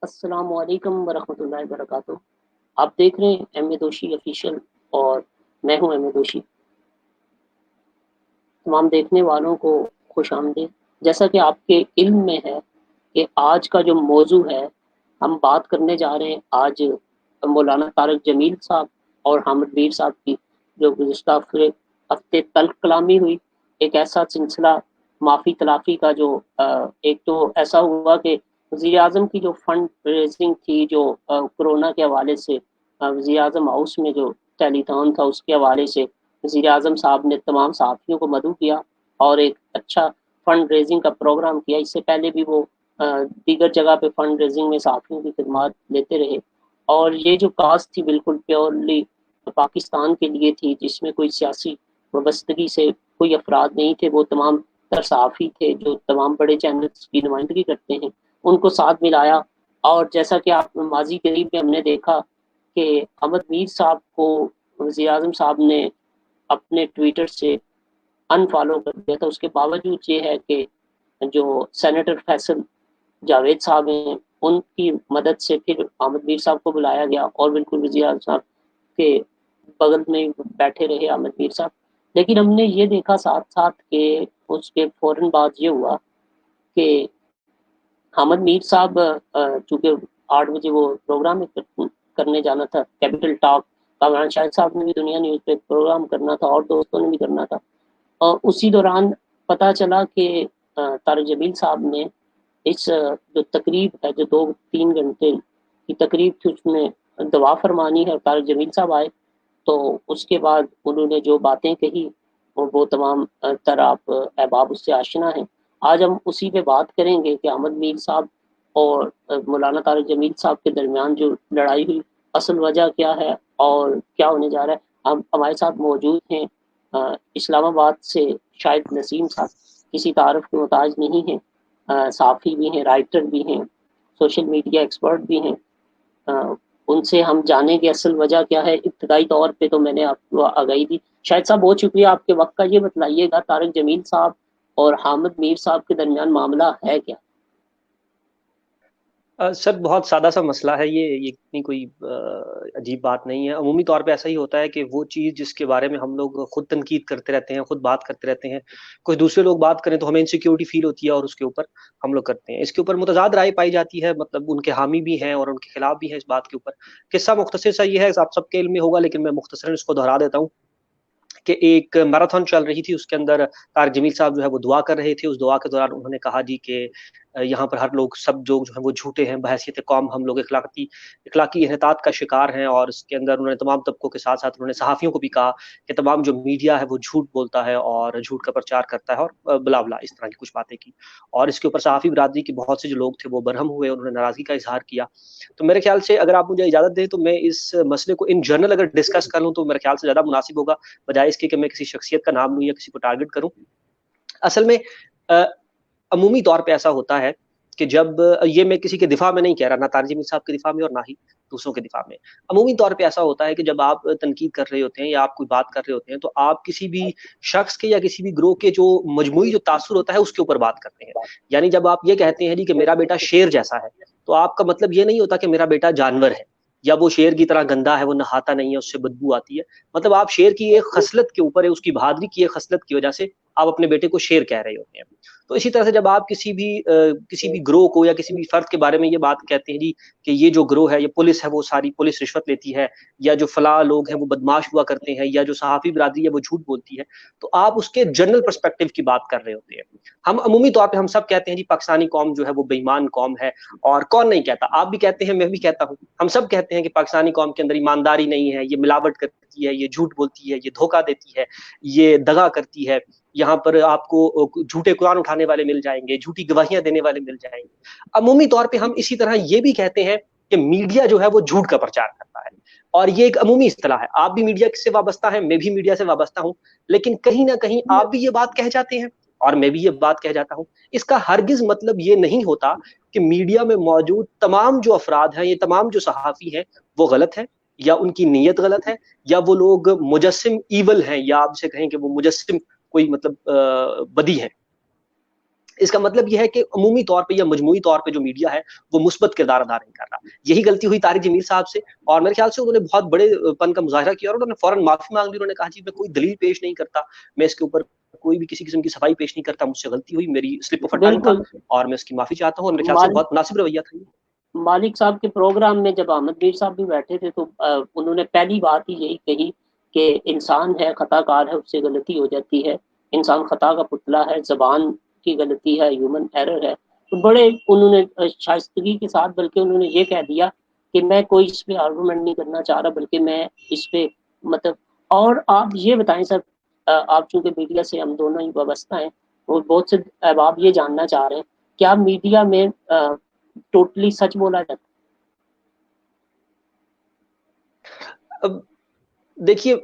अस्सलाम वालेकुम वरहमतुल्लाहि वबरकातुहू। आप देख रहे हैं एम ए दोशी ऑफिशियल और मैं हूं एम ए दोशी। तमाम देखने वालों को खुशामदीद। जैसा कि आपके इल्म में है कि आज का जो मौजू है, हम बात करने जा रहे हैं आज मौलाना तारिक जमील साहब और हामिद मीर साहब की जो गुज़िश्ता हफ्ते तल्ख़ कलामी हुई। एक ऐसा सिलसिला माफ़ी तलाफ़ी का जो एक तो ऐसा हुआ कि वज़ीर-ए-आज़म की जो फंड रेज़िंग थी, जो कोरोना के हवाले से वज़ीर-ए-आज़म हाउस में जो टेलीथॉन था, उसके हवाले से वज़ीर-ए-आज़म साहब ने तमाम सहाफ़ियों को मदऊ किया और एक अच्छा फंड रेज़िंग का प्रोग्राम किया। इससे पहले भी वो दीगर जगह पे फंड रेज़िंग में सहाफ़ियों की खिदमत लेते रहे और ये जो काज़ थी बिल्कुल प्योरली पाकिस्तान के लिए थी, जिसमें कोई सियासी वाबस्तगी से कोई अफ़राद नहीं थे। वो तमाम तर सहाफ़ी थे जो तमाम बड़े चैनल्स की नुमाइंदगी करते हैं, उनको साथ मिलाया। और जैसा कि आप माज़ी करीब में हमने देखा कि अहमद मीर साहब को वज़ीर-ए-आज़म साहब ने अपने ट्विटर से अनफ़ॉलो कर दिया था। उसके बावजूद ये है कि जो सेनेटर फैसल जावेद साहब हैं, उनकी मदद से फिर अहमद मीर साहब को बुलाया गया और बिल्कुल वज़ीर-ए-आज़म साहब के बगल में बैठे रहे अहमद मीर साहब। लेकिन हमने ये देखा साथ-साथ कि उसके फ़ौरन बाद ये हुआ कि अहमद मीर साहब चूँकि 8 बजे वो प्रोग्राम करने जाना था, कैपिटल टॉक, कामरान शाहिद साहब ने भी दुनिया न्यूज़ पे प्रोग्राम करना था और दोस्तों ने भी करना था। उसी दौरान पता चला कि तारिक जमील साहब ने इस जो तकरीब है, जो 2-3 घंटे की तकरीब थी, उसमें दुआ फरमानी है और तारिक जमील साहब आए, तो उसके बाद उन्होंने जो बातें कही वो तमाम तर आप अहबाब उससे आशना हैं। आज हम उसी पे बात करेंगे कि अहमद मीर साहब और मौलाना तारिक जमील साहब के दरमियान जो लड़ाई हुई, असल वजह क्या है और क्या होने जा रहा है। हम हमारे साथ मौजूद हैं इस्लामाबाद से शाहिद नसीम साहब, किसी तारफ़ के मोहताज नहीं हैं। सहाफ़ी भी हैं, राइटर भी हैं, सोशल मीडिया एक्सपर्ट भी हैं। अ, उनसे हम जानेंगे असल वजह क्या है। इब्तिदाई तौर पे तो मैंने आपको आगाही दी। शाहिद साहब बहुत शुक्रिया आपके वक़्त का। ये बतलाइएगा तारिक जमील साहब और हामिद मीर साहब के दरमियान मामला है क्या? सर बहुत सादा सा मसला है ये इतनी कोई अजीब बात नहीं है। अमूमी तौर पे ऐसा ही होता है कि वो चीज़ जिसके बारे में हम लोग खुद तनकीद करते रहते हैं, खुद बात करते रहते हैं, कोई दूसरे लोग बात करें तो हमें इनसिक्योरिटी फील होती है और उसके ऊपर हम लोग करते हैं। इसके ऊपर मुतज़ाद राय पाई जाती है, मतलब उनके हामी भी हैं और उनके खिलाफ भी हैं इस बात के ऊपर। किस्सा मुख्तसर सा ये है, आप सबके इल्म में होगा लेकिन मैं मुख्तसरन इसको दोहरा देता हूँ कि एक मैराथन चल रही थी, उसके अंदर तारिक जमील साहब जो है वो दुआ कर रहे थे। उस दुआ के दौरान उन्होंने कहा जी कि यहाँ पर हर लोग सब लोग जो हैं वो झूठे हैं, बहैसियत कौम हम लोग इखलाकी इन्हितात का शिकार हैं। और इसके अंदर उन्होंने तमाम तबकों के साथ-साथ उन्होंने सहाफ़ियों को भी कहा कि तमाम जो मीडिया है वो झूठ बोलता है और झूठ का प्रचार करता है और ब्ला-ब्ला इस तरह की कुछ बातें की। और इसके ऊपर सहाफ़ी बिरादरी के बहुत से जो लोग थे वो बरहम हुए, उन्होंने नाराज़गी का इज़हार किया। तो मेरे ख़्याल से अगर आप मुझे इजाज़त दें तो मैं इस मसले को इन जनरल अगर डिस्कस कर लूँ तो मेरे ख़्याल से ज़्यादा मुनासिब होगा, बजाए इसके कि मैं किसी शख्सियत का नाम लूँ या किसी को टारगेट करूँ। असल में अ, अमूमी तौर पे ऐसा होता है कि जब ये मैं किसी के दिफा में नहीं कह रहा, ना तारिक जमील साहब के दिफा में और ना ही दूसरों के दिफा में। अमूमी तौर पे ऐसा होता है कि जब आप तनकीद कर रहे होते हैं या आप कोई बात कर रहे होते हैं, तो आप किसी भी शख्स के या किसी भी ग्रोह के जो मजमूई जो तासुर होता है, उसके ऊपर बात करते हैं। यानी जब आप ये कहते हैं जी कि मेरा बेटा शेर जैसा है, तो आपका मतलब ये नहीं होता कि मेरा बेटा जानवर है या वो शेर की तरह गंदा है, वो नहाता नहीं है, उससे बदबू आती है। मतलब आप शेर की एक खसलत के ऊपर, उसकी बहादुरी की एक खसलत की वजह से आप अपने बेटे को शेर कह रहे होते हैं। तो इसी तरह से जब आप किसी भी ग्रोह को या किसी भी फर्द के बारे में ये बात कहते हैं जी कि ये जो ग्रोह है, ये पुलिस है, वो सारी पुलिस रिश्वत लेती है, या जो फलाँ लोग हैं वो बदमाश हुआ करते हैं, या जो सहाफ़ी बिरादरी है वो झूठ बोलती है, तो आप उसके जनरल पर्सपेक्टिव की बात कर रहे होते हैं। हम अमूमी तौर पे हम सब कहते हैं जी पाकिस्तानी कौम जो है वो बेईमान कौम है, और कौन नहीं कहता? आप भी कहते हैं, मैं भी कहता हूँ। हम सब कहते हैं कि पाकिस्तानी कौम के अंदर ईमानदारी नहीं है, ये मिलावट करती है, ये झूठ बोलती है, ये धोखा देती है, ये दगा करती है। यहाँ पर आपको झूठे कुरान उठाने वाले मिल जाएँगे, झूठी गवाहियाँ देने वाले मिल जाएँगे। अमूमी तौर पे हम इसी तरह ये भी कहते हैं कि मीडिया जो है वो झूठ का प्रचार करता है, और ये एक अमूमी इस्तिलाह है। आप भी मीडिया से वाबस्ता हैं, मैं भी मीडिया से वाबस्ता हूँ, लेकिन कहीं न कहीं आप भी ये बात कह जाते हैं और मैं भी ये बात कह जाता हूँ। इसका हरगिज़ मतलब ये नहीं होता कि मीडिया में मौजूद तमाम जो अफ़राद हैं, ये तमाम जो सहाफ़ी हैं, वो गलत हैं या उनकी नीयत गलत है, या वो लोग मुजस्सिम ईविल हैं, या आप इसे कहें कि वो मुजस्सिम कोई मतलब बदी है। इसका मतलब यह है कि अमूमी तौर पे या मजमूई तौर पे जो मीडिया है वो मुस्बत किरदार अदा नहीं कर रहा। यही गलती हुई तारिक जमील साहब से, और मेरे ख्याल से उन्होंने बहुत बड़े पन का मुजाहरा किया और उन्होंने फौरन माफी मांग ली। उन्होंने कहा जी मैं कोई दलील पेश नहीं करता, मैं इसके ऊपर कोई भी किसी किस्म की सफाई पेश नहीं करता, मुझसे गलती हुई, मेरी स्लिप ऑफ टंग था और मैं उसकी माफी चाहता हूँ, और मेरे ख्याल से बहुत मुनासिब रवैया था ये। मालिक साहब के प्रोग्राम में जब अहमद मीर साहब भी बैठे थे तो उन्होंने पहली बात ही यही कही कि इंसान है, खताकार है, उससे गलती हो जाती है, इंसान खता का पुतला है, जबान की गलती है, ह्यूमन एरर है। तो बड़े उन्होंने शाइस्तगी के साथ, बल्कि उन्होंने ये कह दिया कि मैं कोई इस पे आर्गूमेंट नहीं करना चाह रहा, बल्कि मैं इस पे मतलब। और आप ये बताएं सर, आप चूंकि मीडिया से हम दोनों ही वाबस्ता हैं, और बहुत से अहबाब ये जानना चाह रहे हैं, क्या मीडिया में टोटली सच बोला जाता? अब देखिए,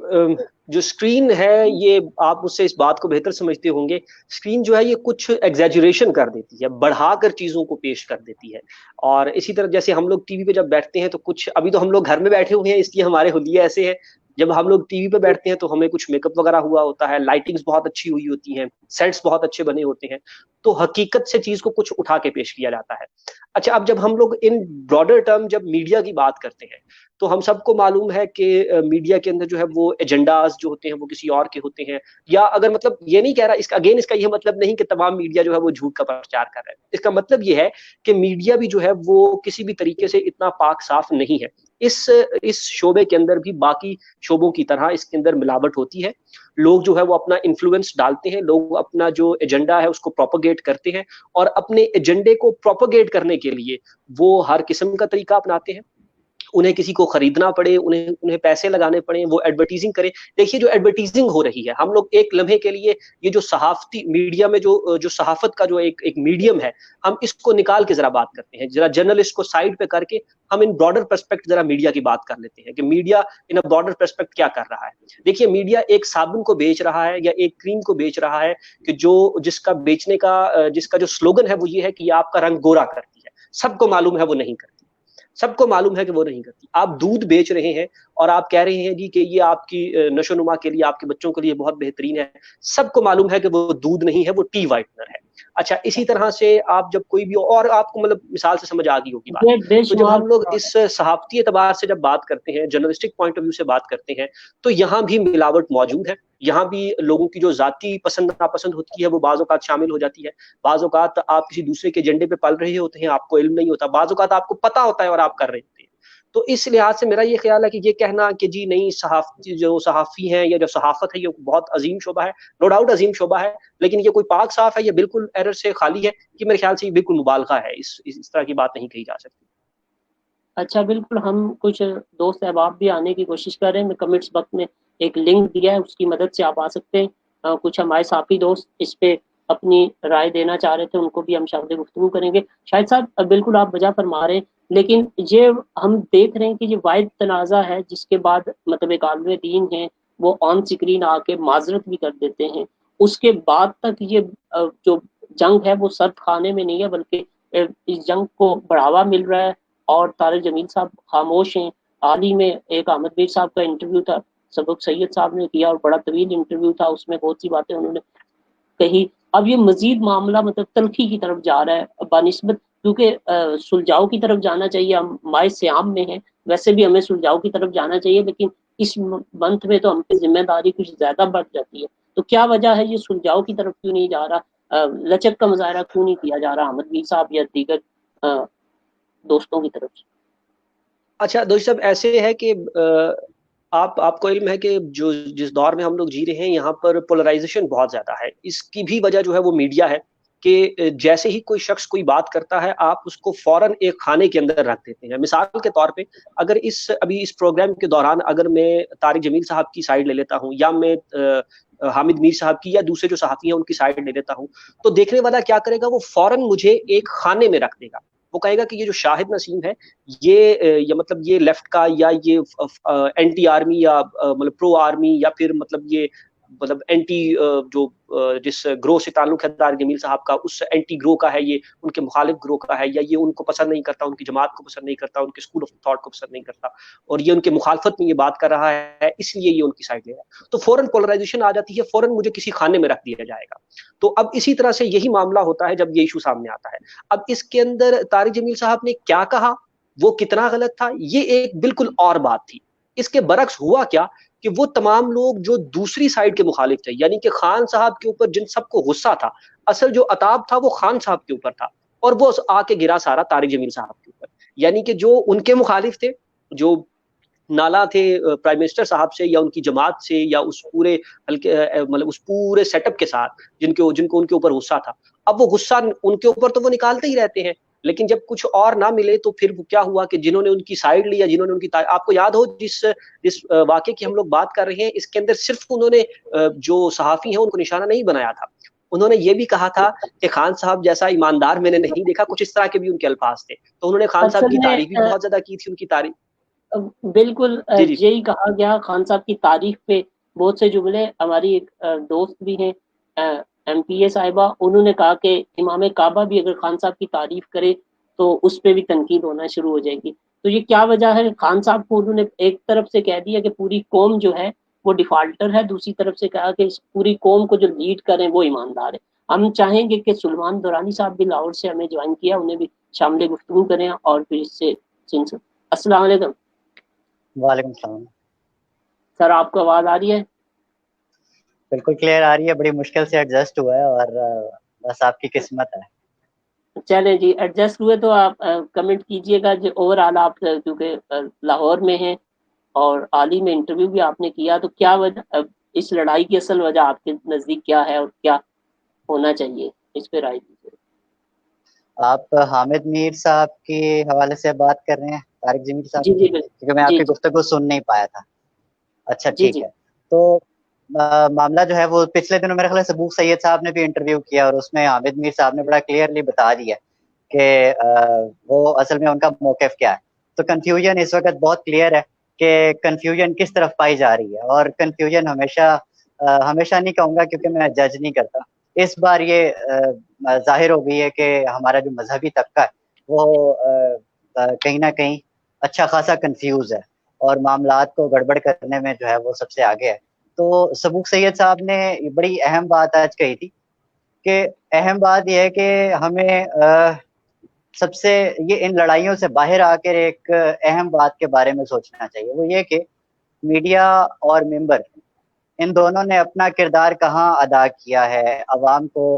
जो स्क्रीन है ये आप मुझसे इस बात को बेहतर समझते होंगे, स्क्रीन जो है ये कुछ एग्जैजुरेशन कर देती है, बढ़ाकर चीजों को पेश कर देती है। और इसी तरह जैसे हम लोग टीवी पे जब बैठते हैं तो कुछ, अभी तो हम लोग घर में बैठे हुए हैं इसलिए हमारे हुलिये ऐसे हैं, जब हम लोग टीवी पे बैठते हैं तो हमें कुछ मेकअप वगैरह हुआ होता है, लाइटिंग्स बहुत अच्छी हुई होती हैं, सेट्स बहुत अच्छे बने होते हैं, तो हकीकत से चीज को कुछ उठा के पेश किया जाता है। अच्छा, अब जब हम लोग इन ब्रॉडर टर्म जब मीडिया की बात करते हैं तो हम सबको मालूम है कि मीडिया के अंदर जो है वो एजेंडाज जो होते हैं वो किसी और के होते हैं। या अगर मतलब ये नहीं कह रहा, इसका अगेन इसका ये मतलब नहीं कि तमाम मीडिया जो है वो झूठ का प्रचार कर रहा है। इसका मतलब ये है कि मीडिया भी जो है वो किसी भी तरीके से इतना पाक साफ नहीं है। इस शोबे के अंदर भी बाकी शोबों की तरह इसके अंदर मिलावट होती है। लोग जो है वो अपना इन्फ्लुएंस डालते हैं, लोग अपना जो एजेंडा है उसको प्रोपोगेट करते हैं, और अपने एजेंडे को प्रोपोगेट करने के लिए वो हर किस्म का तरीका अपनाते हैं। उन्हें किसी को खरीदना पड़े, उन्हें उन्हें पैसे लगाने पड़े, वो एडवर्टीजिंग करें। देखिए जो एडवर्टीजिंग हो रही है, हम लोग एक लम्हे के लिए ये जो सहाफती मीडिया में जो जो सहाफत का जो एक मीडियम है, हम इसको निकाल के जरा बात करते हैं, जरा जर्नलिस्ट को साइड पे करके हम इन ब्रॉडर पर्सपेक्ट जरा मीडिया की बात कर लेते हैं कि मीडिया इन अ ब्रॉडर पर्सपेक्ट क्या कर रहा है। देखिए मीडिया एक साबुन को बेच रहा है या एक क्रीम को बेच रहा है कि जो जिसका बेचने का जिसका जो स्लोगन है वो ये है कि ये आपका रंग गोरा करती है। सबको मालूम है वो नहीं करती, सबको मालूम है कि वो नहीं करती। आप दूध बेच रहे हैं और आप कह रहे हैं जी कि ये आपकी नशोनुमा के लिए, आपके बच्चों के लिए बहुत बेहतरीन है। सबको मालूम है कि वो दूध नहीं है, वो टी वाइटनर है। अच्छा, इसी तरह से आप जब कोई भी, और आपको मतलब मिसाल से समझ आ गई होगी बात। तो जब हम लोग इस सहाफती एतबार से जब बात करते हैं, जर्नलिस्टिक पॉइंट ऑफ व्यू से बात करते हैं, तो यहाँ भी मिलावट मौजूद है। यहाँ भी लोगों की जो जाती पसंद नापसंद होती है वो बाज़ औक़ात शामिल हो जाती है। बाज़ औक़ात आप किसी दूसरे के एजेंडे पे पल रहे होते हैं, आपको इल्म नहीं होता, बाज़ औक़ात आपको पता होता है और आप कर रहे होते हैं। तो इस लिहाज से मेरा ये ख्याल है कि ये कहना कि जी नहीं, जो सहाफ़ी हैं या जो सहाफ़त है ये बहुत अजीम शोबा है, नो डाउट अजीम शोबा है, लेकिन ये कोई पाक साफ है, ये बिल्कुल एरर से खाली है, कि मेरे ख्याल से ये बिल्कुल मुबालगा है, इस तरह की बात नहीं कही जा सकती। अच्छा, बिल्कुल। हम कुछ दोस्त अहबाब भी आने की कोशिश कर रहे हैं, मैं कमेंट्स बॉक्स में एक लिंक दिया है, उसकी मदद से आप आ सकते हैं। कुछ हमारे साथी दोस्त इस पे अपनी राय देना चाह रहे थे, उनको भी हम शामिल गुफ्तगू करेंगे। शाहिद साहब, बिल्कुल आप वजह फरमा रहे हैं, लेकिन ये हम देख रहे हैं कि ये वाहिद तनाज़ा है जिसके बाद मतलब एक आलिम दीन है वो ऑन स्क्रीन आके माजरत भी कर देते हैं, उसके बाद तक ये जो जंग है वो सर्द खाने में नहीं है, बल्कि इस जंग को बढ़ावा मिल रहा है। और तारिक जमील साहब खामोश हैं। हाल ही में एक अहमद मीर साहब का इंटरव्यू था, सबक सैयद साहब ने किया, और बड़ा तवील इंटरव्यू था, उसमें बहुत सी बातें उन्होंने कही। अब ये मजीद मामला मतलब तलखी की तरफ जा रहा है बानिस्बत, क्योंकि सुलझाव की तरफ जाना चाहिए। हम माए श्याम में हैं, वैसे भी हमें सुलझाव की तरफ जाना चाहिए, लेकिन इस मंथ में तो हम पे जिम्मेदारी कुछ ज्यादा बढ़ जाती है। तो क्या वजह है ये सुलझाव की तरफ क्यों नहीं जा रहा, लचक का मुजाहरा क्यों नहीं किया जा रहा अहमद मीर साहब या दीगर दोस्तों की तरफ से? अच्छा दोस्त साहब, ऐसे है कि आपको इल्म है कि जो जिस दौर में हम लोग जी रहे हैं यहाँ पर पोलराइजेशन बहुत ज्यादा है। इसकी भी वजह जो है वो मीडिया है कि जैसे ही कोई शख्स कोई बात करता है आप उसको फौरन एक खाने के अंदर रख देते हैं। मिसाल के तौर पे अगर अभी इस प्रोग्राम के दौरान अगर मैं तारिक जमील साहब की साइड ले लेता हूँ, या मैं हामिद मीर साहब की या दूसरे जो सहाफ़ी हैं उनकी साइड ले लेता हूँ, तो देखने वाला क्या करेगा, वो फौरन मुझे एक खाने में रख देगा। वो कहेगा कि ये जो शाहिद नसीम है ये मतलब ये लेफ्ट का, या ये एंटी आर्मी, या मतलब प्रो आर्मी, या फिर मतलब ये मतलब एंटी जो जिस ग्रोह से ताल्लुक है तारिक जमील साहब का, उस एंटी ग्रोह का है, ये उनके मुखालिफ ग्रोह का है, या ये उनको पसंद नहीं करता, उनकी जमात को पसंद नहीं करता, उनके स्कूल ऑफ थॉट को पसंद नहीं करता, और ये उनके मुखालफत में ये बात कर रहा है, इसलिए ये उनकी साइड ले रहा है, तो फौरन पोलराइजेशन आ जाती है, फौरन मुझे किसी खाने में रख दिया जाएगा। तो अब इसी तरह से यही मामला होता है जब ये इशू सामने आता है। अब इसके अंदर तारिक जमील साहब ने क्या कहा, वो कितना गलत था, ये एक बिल्कुल और बात थी। इसके बरक्स हुआ क्या कि वो तमाम लोग जो दूसरी साइड के मुखालिफ थे, यानी कि खान साहब के ऊपर जिन सबको गुस्सा था, असल जो अताब था वो खान साहब के ऊपर था, और वो आके गिरा सारा तारिक जमील साहब के ऊपर। यानी कि जो उनके मुखालिफ थे, जो नाला थे प्राइम मिनिस्टर साहब से या उनकी जमात से या उस पूरे हल्के मतलब उस पूरे सेटअप के साथ जिनको जिनको उनके ऊपर गुस्सा था, अब वो गुस्सा उनके ऊपर तो वो निकालते ही रहते हैं, लेकिन जब कुछ और ना मिले तो फिर क्या हुआ कि जिन्होंने उनकी साइड ली या जिन्होंने उनकी, आपको याद हो जिस जिस वाकये की हम लोग बात कर रहे हैं, इसके अंदर सिर्फ उन्होंने जो सहाफी हैं उनको निशाना नहीं बनाया था, उन्होंने ये भी कहा था कि खान साहब जैसा ईमानदार मैंने नहीं देखा, कुछ इस तरह के भी उनके अल्फाज थे। तो उन्होंने खान साहब की तारीफ भी बहुत ज्यादा की थी, उनकी तारीफ। बिल्कुल यही कहा गया खान साहब की तारीफ पे। बहुत से जुमले, हमारी एक दोस्त भी हैं एमपीए साहिबा, उन्होंने कहा कि इमाम काबा भी अगर खान साहब की तारीफ करे तो उस पर भी तनकीद होना शुरू हो जाएगी। तो ये क्या वजह है? खान साहब को उन्होंने एक तरफ से कह दिया कि पूरी कौम जो है वो डिफाल्टर है, दूसरी तरफ से कहा कि इस पूरी कौम को जो लीड करें वो ईमानदार है। हम चाहेंगे कि सुलेमान दुरानी साहब भी लाहौर से हमें ज्वाइन किया, उन्हें भी शामिल गुफ्तगू करें और फिर इससे अस्सलाम वालेकुम। वालेकुम सलाम। सर आपको आवाज आ रही है? बिल्कुल क्लियर आ रही है, बड़ी मुश्किल से एडजस्ट हुआ है और बस आपकी किस्मत है। चले जी, एडजस्ट हुए तो आप कमेंट कीजिएगा। जो ओवरऑल आप क्योंकि लाहौर में हैं और हाल ही में इंटरव्यू भी आपने किया, तो क्या वजह, इस लड़ाई की असल वजह आपके नज़दीक क्या है और क्या होना चाहिए, इस पे राय दीजिए। आप हामिद मीर साहब के हवाले से बात कर रहे हैं, तारिक जमील साहब? जी जी क्योंकि मैं आपकी गुफ्तगू सुन नहीं पाया था। अच्छा ठीक है। तो मामला जो है वो पिछले दिनों मेरे ख्याल से सबूक सैयद साहब ने भी इंटरव्यू किया और उसमें हामिद मीर साहब ने बड़ा क्लियरली बता दिया कि वो असल में उनका मौक़िफ़ क्या है। तो कन्फ्यूजन इस वक्त बहुत क्लियर है कि कन्फ्यूजन किस तरफ पाई जा रही है, और कन्फ्यूजन हमेशा हमेशा नहीं कहूँगा क्योंकि मैं जज नहीं करता, इस बार ये जाहिर हो गई है कि हमारा जो मजहबी तबका है वो कहीं ना कहीं अच्छा खासा कंफ्यूज है और मामलात को गड़बड़ करने में जो है वो सबसे आगे है। तो सबूक सैयद साहब ने बड़ी अहम बात आज कही थी कि अहम बात यह है कि हमें सबसे ये इन लड़ाइयों से बाहर आकर एक अहम बात के बारे में सोचना चाहिए, वो ये कि मीडिया और मेंबर इन दोनों ने अपना किरदार कहाँ अदा किया है अवाम को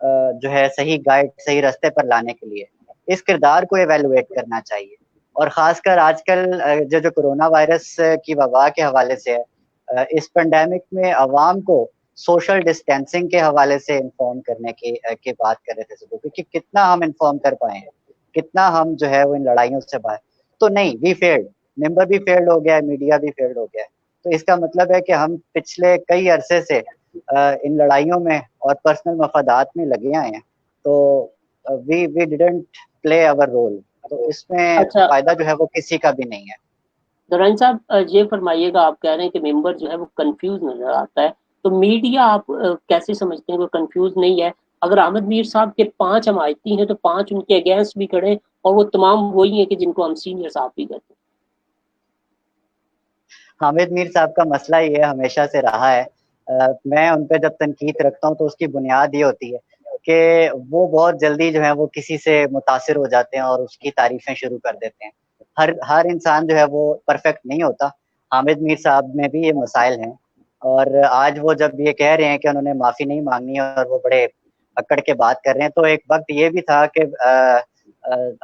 जो है सही गाइड, सही रास्ते पर लाने के लिए। इस किरदार को एवेलुएट करना चाहिए, और ख़ासकर आजकल जो कोरोना वायरस की वबा के हवाले से है, इस पेंडेमिक में अवाम को सोशल डिस्टेंसिंग के हवाले से इन्फॉर्म करने की बात कर रहे थे सब, क्योंकि कितना हम इन्फॉर्म कर पाए हैं, कितना हम जो है वो इन लड़ाइयों से बाहर। तो नहीं, वी फेल्ड, मेंबर भी फेल्ड हो गया है, मीडिया भी फेल्ड हो गया है। तो इसका मतलब है कि हम पिछले कई अरसे से इन लड़ाइयों में और पर्सनल मफादात में लगे आए हैं, तो we didn't play our role. तो इसमें फायदा जो है वो किसी का भी नहीं है। दुरानी साहब ये फरमाइएगा, आप कह रहे हैं कि मेंबर जो है वो कंफ्यूज नजर आता है, तो मीडिया आप कैसे समझते हैं वो कंफ्यूज नहीं है? अगर अहमद मीर साहब के 5 हमायती हैं तो 5 उनके अगेंस्ट भी खड़े, और वो तमाम वही हैं कि जिनको हम सीनियर साहब भी कहते हैं। हामिद मीर साहब का मसला ये हमेशा से रहा है, मैं उन पर जब तनकीद रखता हूँ तो उसकी बुनियाद ये होती है कि वो बहुत जल्दी जो है वो किसी से मुतासिर हो जाते हैं और उसकी तारीफें शुरू कर देते हैं। हर इंसान जो है वो परफेक्ट नहीं होता, हामिद मीर साहब में भी ये मसाइल हैं, और आज वो जब ये कह रहे हैं कि उन्होंने माफ़ी नहीं मांगनी और वो बड़े अकड़ के बात कर रहे हैं, तो एक वक्त ये भी था कि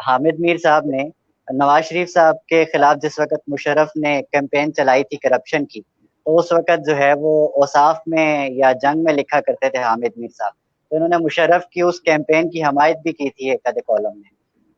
हामिद मीर साहब ने नवाज शरीफ साहब के खिलाफ जिस वक्त मुशर्रफ ने कैंपेन चलाई थी करप्शन की, तो उस वक्त जो है वो औसाफ में या जंग में लिखा करते थे हामिद मीर साहब, तो इन्होंने मुशर्रफ की उस कैंपेन की हमायत भी की थी एक आधे कॉलम में।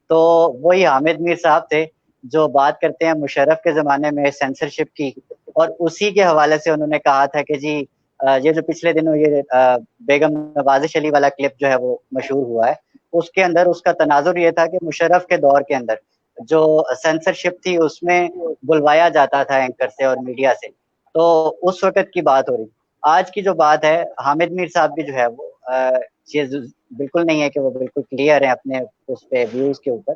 तो वही हामिद मीर साहब थे जो बात करते हैं मुशर्रफ के ज़माने में सेंसरशिप की, और उसी के हवाले से उन्होंने कहा था कि जी ये जो पिछले दिनों ये बेगम नवाजिश अली वाला क्लिप जो है वो मशहूर हुआ है, उसके अंदर उसका तनाजुर ये था कि मुशर्रफ के दौर के अंदर जो सेंसरशिप थी उसमें बुलवाया जाता था एंकर से और मीडिया से, तो उस वक्त की बात हो रही। आज की जो बात है, हामिद मीर साहब भी जो है वो चीज बिल्कुल नहीं है कि वो बिल्कुल क्लियर है अपने उस पे व्यूज के ऊपर,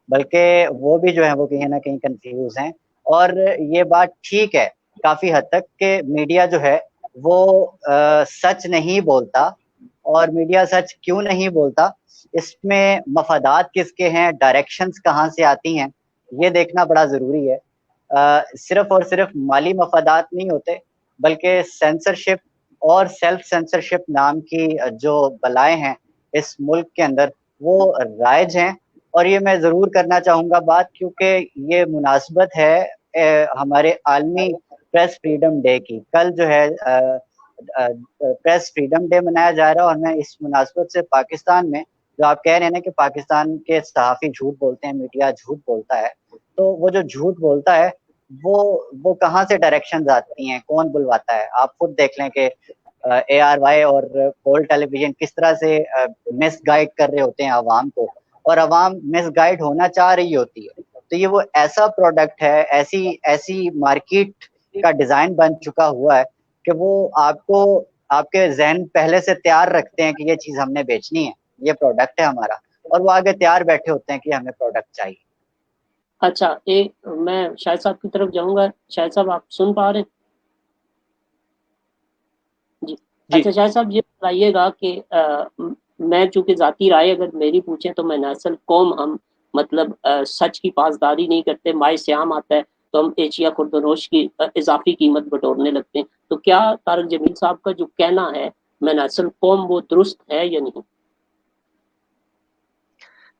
बल्कि वो भी जो है वो कहीं ना कहीं कंफ्यूज हैं। और ये बात ठीक है काफी हद तक कि मीडिया जो है वो सच नहीं बोलता। और मीडिया सच क्यों नहीं बोलता, इसमें मफादात किसके हैं, डायरेक्शंस कहाँ से आती हैं, ये देखना बड़ा जरूरी है। सिर्फ और सिर्फ माली मफादात नहीं होते, बल्कि सेंसरशिप और सेल्फ सेंसरशिप नाम की जो बलाएं हैं इस मुल्क के अंदर, वो राइज हैं। और ये मैं जरूर करना चाहूंगा बात, क्योंकि ये मुनासबत है हमारे आलमी प्रेस फ्रीडम डे की। कल जो है प्रेस फ्रीडम डे मनाया जा रहा है, और मैं इस मुनासबत से पाकिस्तान में, जो आप कह रहे हैं ना कि पाकिस्तान के सहाफ़ी झूठ बोलते हैं, मीडिया झूठ बोलता है, तो वो जो झूठ बोलता है वो कहाँ से डायरेक्शंस आती हैं, कौन बुलवाता है? आप खुद देख लें कि ARY और पोल टेलीविजन किस तरह से मिस गाइड कर रहे होते हैं आवाम को, और आवाम मिस गाइड होना चाह रही होती है। तो ये वो ऐसा प्रोडक्ट है, ऐसी ऐसी मार्केट का डिजाइन बन चुका हुआ है कि वो आपको, आपके जहन पहले से तैयार रखते हैं कि ये चीज हमने बेचनी है, ये प्रोडक्ट है हमारा, और वो आगे तैयार बैठे होते हैं कि हमें प्रोडक्ट चाहिए। अच्छा, मैं शाहिद साहब की तरफ जाऊंगा। शाहिद साहब, आप सुन पा रहे हैं? जी। अच्छा शाहिद साहब, ये बताइएगा कि मैं चूंकि जाती राय अगर मेरी पूछें तो मैं नस्ल कौम हम मतलब सच की पासदारी नहीं करते। माए श्याम आता है तो हम एशिया खुर्दनोश की इजाफी कीमत बटोरने लगते हैं। तो क्या तारक जमील साहब का जो कहना है मैं नस्ल कौम, वो दुरुस्त है या नहीं?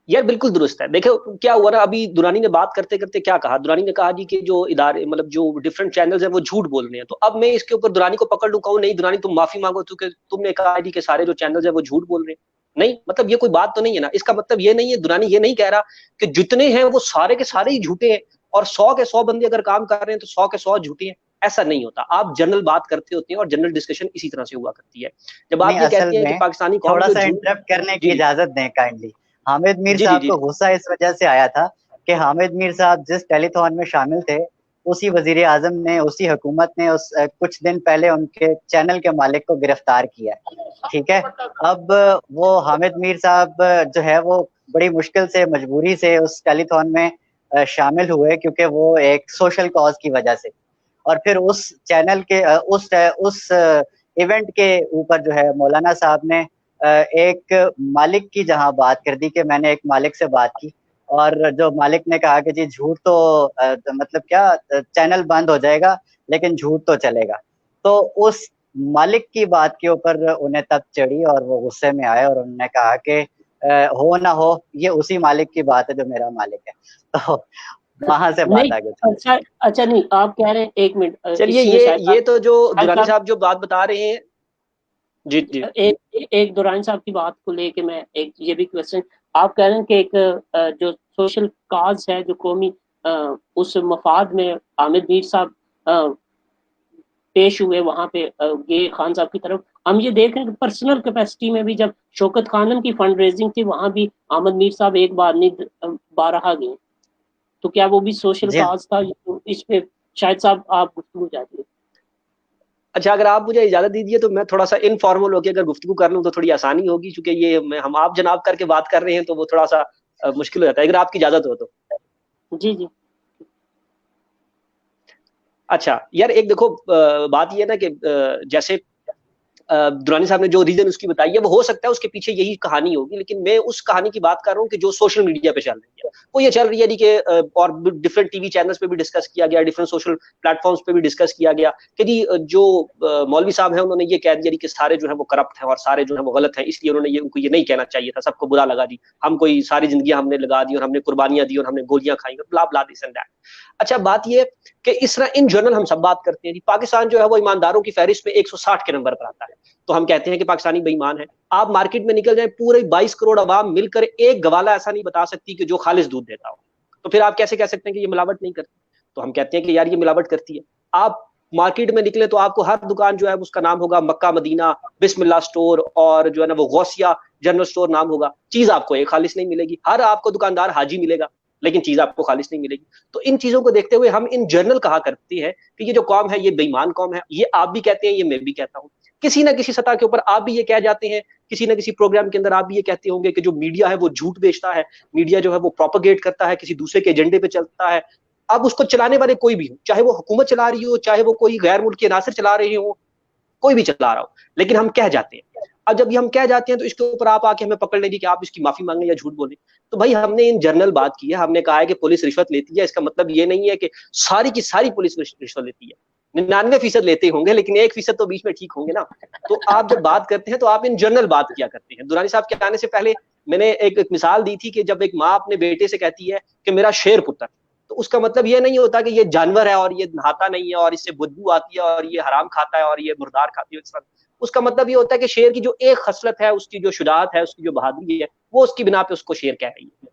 यार बिल्कुल दुरुस्त है। देखो क्या हुआ ना, अभी दुरानी ने बात करते करते क्या कहा, दुरानी ने कहा जी कि जो इदारे मतलब जो डिफरेंट चैनल्स हैं वो झूठ बोल रहे हैं। तो अब मैं इसके ऊपर दुरानी को पकड़ लूं, कहूं नहीं दुरानी तुम माफी मांगो क्योंकि तुमने कहा जी कि सारे जो चैनल्स हैं वो झूठ बोल रहे हैं। नहीं, मतलब ये कोई बात तो नहीं है ना। इसका मतलब ये नहीं है, दुरानी ये नहीं कह रहा कि जितने हैं वो सारे के सारे ही झूठे हैं और 100 के 100 बंदे अगर काम कर रहे हैं तो 100 के 100 झूठे हैं। ऐसा नहीं होता। आप जनरल बात करते होते हैं और जनरल डिस्कशन इसी तरह से हुआ करती है। जब आप ये असल कहते हैं कि में पाकिस्तानी कौम थोड़ा जो सा झूठ, इंटरप्ट करने की जी इजाजत दें काइंडली। हामिद मीर जी जी साहब जी को गुस्सा इस वजह से आया था कि हामिद मीर साहब जिस टेलीथॉन में शामिल थे, उसी वजीर आजम ने, उसी हुकूमत ने उस कुछ दिन पहले उनके चैनल के मालिक को गिरफ्तार किया। ठीक है, अब वो हामिद मीर साहब जो है वो बड़ी मुश्किल से, मजबूरी से उस टेलीथॉन में शामिल हुए, क्योंकि वो एक सोशल कॉज की वजह से। और फिर उस चैनल के उस इवेंट के ऊपर जो है मौलाना साहब ने एक मालिक की जहां बात कर दी कि मैंने एक मालिक से बात की, और जो मालिक ने कहा कि जी झूठ तो मतलब क्या, चैनल बंद हो जाएगा लेकिन झूठ तो चलेगा। तो उस मालिक की बात के ऊपर उन्हें तब चढ़ी और वो गुस्से में आए और उन्होंने कहा कि हो ना हो, ये उसी मालिक की बात है जो मेरा मालिक है। तो वहां से बात नहीं, आगे चली। अच्छा अच्छा, नहीं आप कह रहे हैं, एक मिनट, चलिए इसमें शायद ये तो जो शायद दुरानी साहब, साहब जो बात बता रहे हैं, जी जी एक दुरानी साहब की बात को लेके मैं एक ये भी क्वेश्चन, आप कह रहे हैं कि एक जो सोशल काज है, जो कौमी उस मफाद में हामिद मीर साहब पेश हुए वहां पे ये खान साहब की तरफ। हम ये देख रहे हैं कि पर्सनल कैपेसिटी में भी जब शौकत खानम की फंड रेजिंग थी वहां भी अहमद मीर साहब एक बार नहीं बारहा गए। तो क्या वो भी सोशल जी काज था? इस पे शायद साहब आप गुफ्तगू जाती अच्छा, अगर आप मुझे इजाजत दीजिए तो मैं थोड़ा सा इनफॉर्मल होकर अगर गुफ्तगू कर लूं तो थोड़ी आसानी होगी, क्योंकि ये हम आप जनाब करके बात कर रहे हैं तो वो थोड़ा सा मुश्किल हो जाता है, अगर आपकी इजाजत हो तो। जी जी। अच्छा यार, एक देखो बात ये है ना कि जैसे दुरानी साहब ने जो रीजन उसकी बताई है वो हो सकता है उसके पीछे यही कहानी होगी, लेकिन मैं उस कहानी की बात कर रहा हूँ कि जो सोशल मीडिया पे चल रही है वो ये चल रही है कि और डिफरेंट टीवी चैनल्स पे भी डिस्कस किया गया, डिफरेंट सोशल प्लेटफॉर्म्स पे भी डिस्कस किया गया कि जी जो मौलवी साहब हैं उन्होंने ये कह दिया कि सारे जो है वो करप्ट हैं और सारे जो है वो गलत हैं, इसलिए उन्होंने उनको ये नहीं कहना चाहिए था, सबको बुरा लगा जी, हम कोई सारी जिंदगी हमने लगा दी और हमने कुर्बानियां दी और हमने गोलियां खाई, ब्ला ब्ला दिस एंड दैट। अच्छा, बात ये कि इस तरह इन जनरल हम सब बात करते हैं जी, पाकिस्तान जो है वो ईमानदारों की फहरिस्त में 160 के नंबर पर आता है, तो हम कहते हैं कि पाकिस्तानी बेईमान है। आप मार्केट में निकल जाए, पूरे 22 करोड़ अवाम मिलकर एक गवाला ऐसा नहीं बता सकती कि जो खालिस दूध देता हो, तो फिर आप कैसे कह सकते हैं कि ये मिलावट नहीं करती? तो हम कहते हैं कि यार ये मिलावट करती है। आप मार्केट में निकले तो आपको हर दुकान जो है उसका नाम होगा मक्का मदीना, बिस्मिल्लाह स्टोर और जो है ना वो गौसिया जनरल स्टोर नाम होगा, चीज आपको एक खालिस नहीं मिलेगी। हर आपको दुकानदार हाजी मिलेगा, लेकिन चीज आपको खालिश नहीं मिलेगी। तो इन चीजों को देखते हुए हम इन जनरल कहा करते हैं कि ये जो कौम है ये बेईमान कौम है। ये आप भी कहते हैं, ये मैं भी कहता हूँ, किसी ना किसी सतह के ऊपर आप भी ये कह जाते हैं, किसी ना किसी प्रोग्राम के अंदर आप भी ये कहते होंगे कि जो मीडिया है वो झूठ बेचता है, मीडिया जो है वो प्रोपोगेट करता है, किसी दूसरे के एजेंडे पे चलता है। अब उसको चलाने वाले कोई भी हो, चाहे वो हुकूमत चला रही हो, चाहे वो कोई गैर मुल्की अनासर चला रहे हो, कोई भी चला रहा हो, लेकिन हम कह जाते हैं। अब जब ये हम कह जाते हैं तो इसके ऊपर आप आके हमें पकड़ लेंगे कि आप इसकी माफी मांगे या झूठ बोले। तो भाई हमने इन जनरल बात की है, हमने कहा है कि पुलिस रिश्वत लेती है, इसका मतलब ये नहीं है कि सारी की सारी पुलिस रिश्वत लेती है। 99% लेते होंगे, लेकिन 1% तो बीच में ठीक होंगे ना। तो आप जब बात करते हैं तो आप इन जनरल बात किया करते हैं। दुरानी साहब के आने से पहले मैंने एक मिसाल दी थी कि जब एक माँ अपने बेटे से कहती है कि मेरा शेर पुत्र, तो उसका मतलब ये नहीं होता कि ये जानवर है और ये नहाता नहीं है और इससे बदबू आती है और ये हराम खाता है और ये मुर्दार खाती है। उसका मतलब ये होता है कि शेर की जो एक खसलत है, उसकी जो शुजाअत है, उसकी जो बहादुरी है, वो उसकी बिना पे उसको शेर कह रही है।